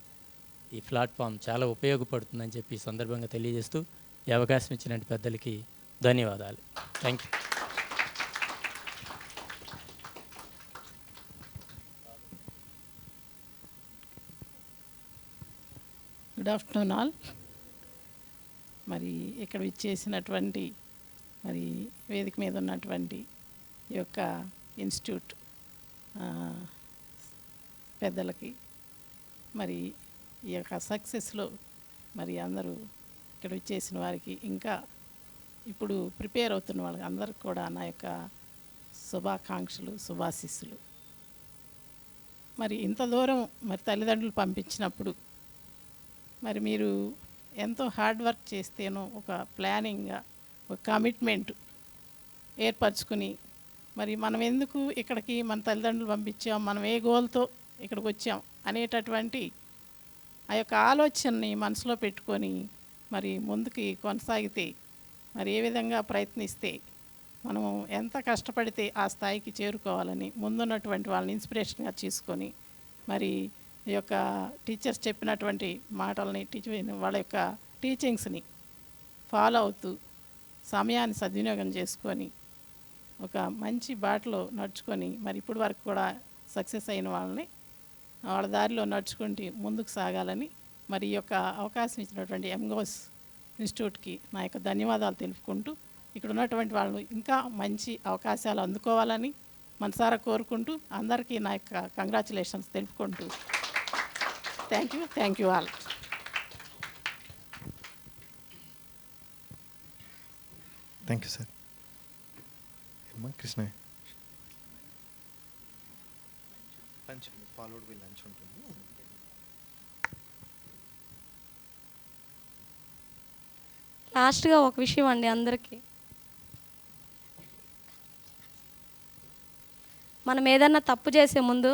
ఈ ప్లాట్ఫామ్ చాలా ఉపయోగపడుతుందని చెప్పి సందర్భంగా తెలియజేస్తూ ఈ అవకాశం ఇచ్చిన పెద్దలకి ధన్యవాదాలు. Thank you. Good afternoon all. మరి ఇక్కడ ఇచ్చేసినటువంటి మరి వేదిక మీద ఉన్నటువంటి ఈ యొక్క ఇన్స్టిట్యూట్ పెద్దలకి మరి ఈ యొక్క సక్సెస్లో మరి అందరూ ఇక్కడ వచ్చేసిన వారికి ఇంకా ఇప్పుడు ప్రిపేర్ అవుతున్న వాళ్ళకి అందరికి కూడా నా యొక్క శుభాకాంక్షలు శుభాశీస్సులు. మరి ఇంత దూరం మరి తల్లిదండ్రులు పంపించినప్పుడు మరి మీరు ఎంతో హార్డ్ వర్క్ చేస్తేనో ఒక ప్లానింగ్గా ఒక కమిట్మెంట్ ఏర్పరచుకుని మరి మనం ఎందుకు ఇక్కడికి మన తల్లిదండ్రులు పంపించాం, మనం ఏ గోల్తో ఇక్కడికి వచ్చాం అనేటటువంటి ఆ యొక్క ఆలోచనని మనసులో పెట్టుకొని మరి ముందుకి కొనసాగితే మరి ఏ విధంగా ప్రయత్నిస్తే మనము ఎంత కష్టపడితే ఆ స్థాయికి చేరుకోవాలని ముందున్నటువంటి వాళ్ళని ఇన్స్పిరేషన్గా తీసుకొని మరి ఈ యొక్క టీచర్స్ చెప్పినటువంటి మాటల్ని వాళ్ళ యొక్క టీచింగ్స్ని ఫాలో అవుతూ సమయాన్ని సద్వినియోగం చేసుకొని ఒక మంచి బాటలో నడుచుకొని మరి ఇప్పటి వరకు కూడా సక్సెస్ అయిన వాళ్ళని వాళ్ళ దారిలో నడుచుకుంటూ ముందుకు సాగాలని మరి ఈ యొక్క అవకాశం ఇచ్చినటువంటి ఎంగోస్ ఇన్స్టిట్యూట్కి నా యొక్క ధన్యవాదాలు తెలుపుకుంటూ ఇక్కడ ఉన్నటువంటి వాళ్ళు ఇంకా మంచి అవకాశాలు అందుకోవాలని మనసారా కోరుకుంటూ అందరికీ నా యొక్క కంగ్రాచులేషన్స్ తెలుపుకుంటూ thank you all. Thank you sir. Krishna followed will lunch ఉంటుంది. లాస్ట్గా ఒక విషయం అండి, అందరికీ మనం ఏదన్నా తప్పు చేసే ముందు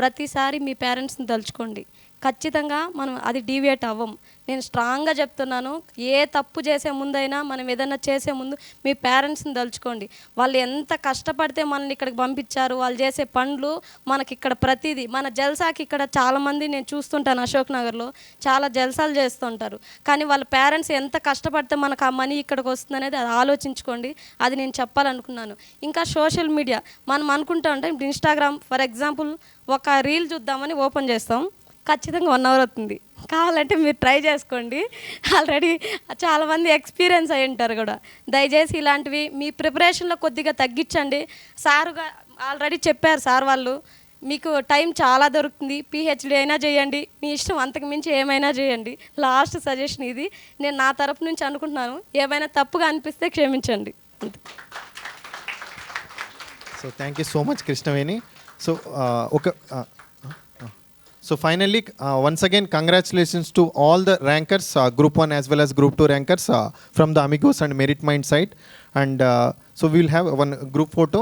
ప్రతిసారి మీ పేరెంట్స్ని తలుచుకోండి. ఖచ్చితంగా మనం అది డీవియేట్ అవ్వం. నేను స్ట్రాంగ్గా చెప్తున్నాను, ఏ తప్పు చేసే ముందైనా మనం ఏదైనా చేసే ముందు మీ పేరెంట్స్ని తలుచుకోండి. వాళ్ళు ఎంత కష్టపడితే మనల్ని ఇక్కడికి పంపించారు, వాళ్ళు చేసే పనులు మనకి ఇక్కడ ప్రతిదీ మన జల్సాకి ఇక్కడ చాలామంది నేను చూస్తుంటాను, అశోక్ నగర్లో చాలా జల్సాలు చేస్తుంటారు. కానీ వాళ్ళ పేరెంట్స్ ఎంత కష్టపడితే మనకు ఆ మనీ ఇక్కడికి వస్తుంది అనేది అది ఆలోచించుకోండి. అది నేను చెప్పాలనుకున్నాను. ఇంకా సోషల్ మీడియా మనం అనుకుంటా ఉంటాం, ఇప్పుడు ఇన్స్టాగ్రామ్ ఫర్ ఎగ్జాంపుల్ ఒక రీల్ చూద్దామని ఓపెన్ చేస్తాం, ఖచ్చితంగా 1 అవర్ అవుతుంది. కావాలంటే మీరు ట్రై చేసుకోండి, ఆల్రెడీ చాలామంది ఎక్స్పీరియన్స్ అయి ఉంటారు కూడా. దయచేసి ఇలాంటివి మీ ప్రిపరేషన్లో కొద్దిగా తగ్గించండి. సారుగా ఆల్రెడీ చెప్పారు సార్ వాళ్ళు, మీకు టైం చాలా దొరుకుతుంది, పిహెచ్డి అయినా చేయండి, మీ ఇష్టం, అంతకు మించి ఏమైనా చేయండి. లాస్ట్ సజెషన్ ఇది నేను నా తరపు నుంచి అనుకుంటున్నాను. ఏమైనా తప్పుగా అనిపిస్తే క్షమించండి. So thank you so much Krishnaveni. So finally, once again, congratulations to all the rankers, Group 1 as well as Group 2 rankers from the Amigos and Merit Mind side. And so we will have one group photo.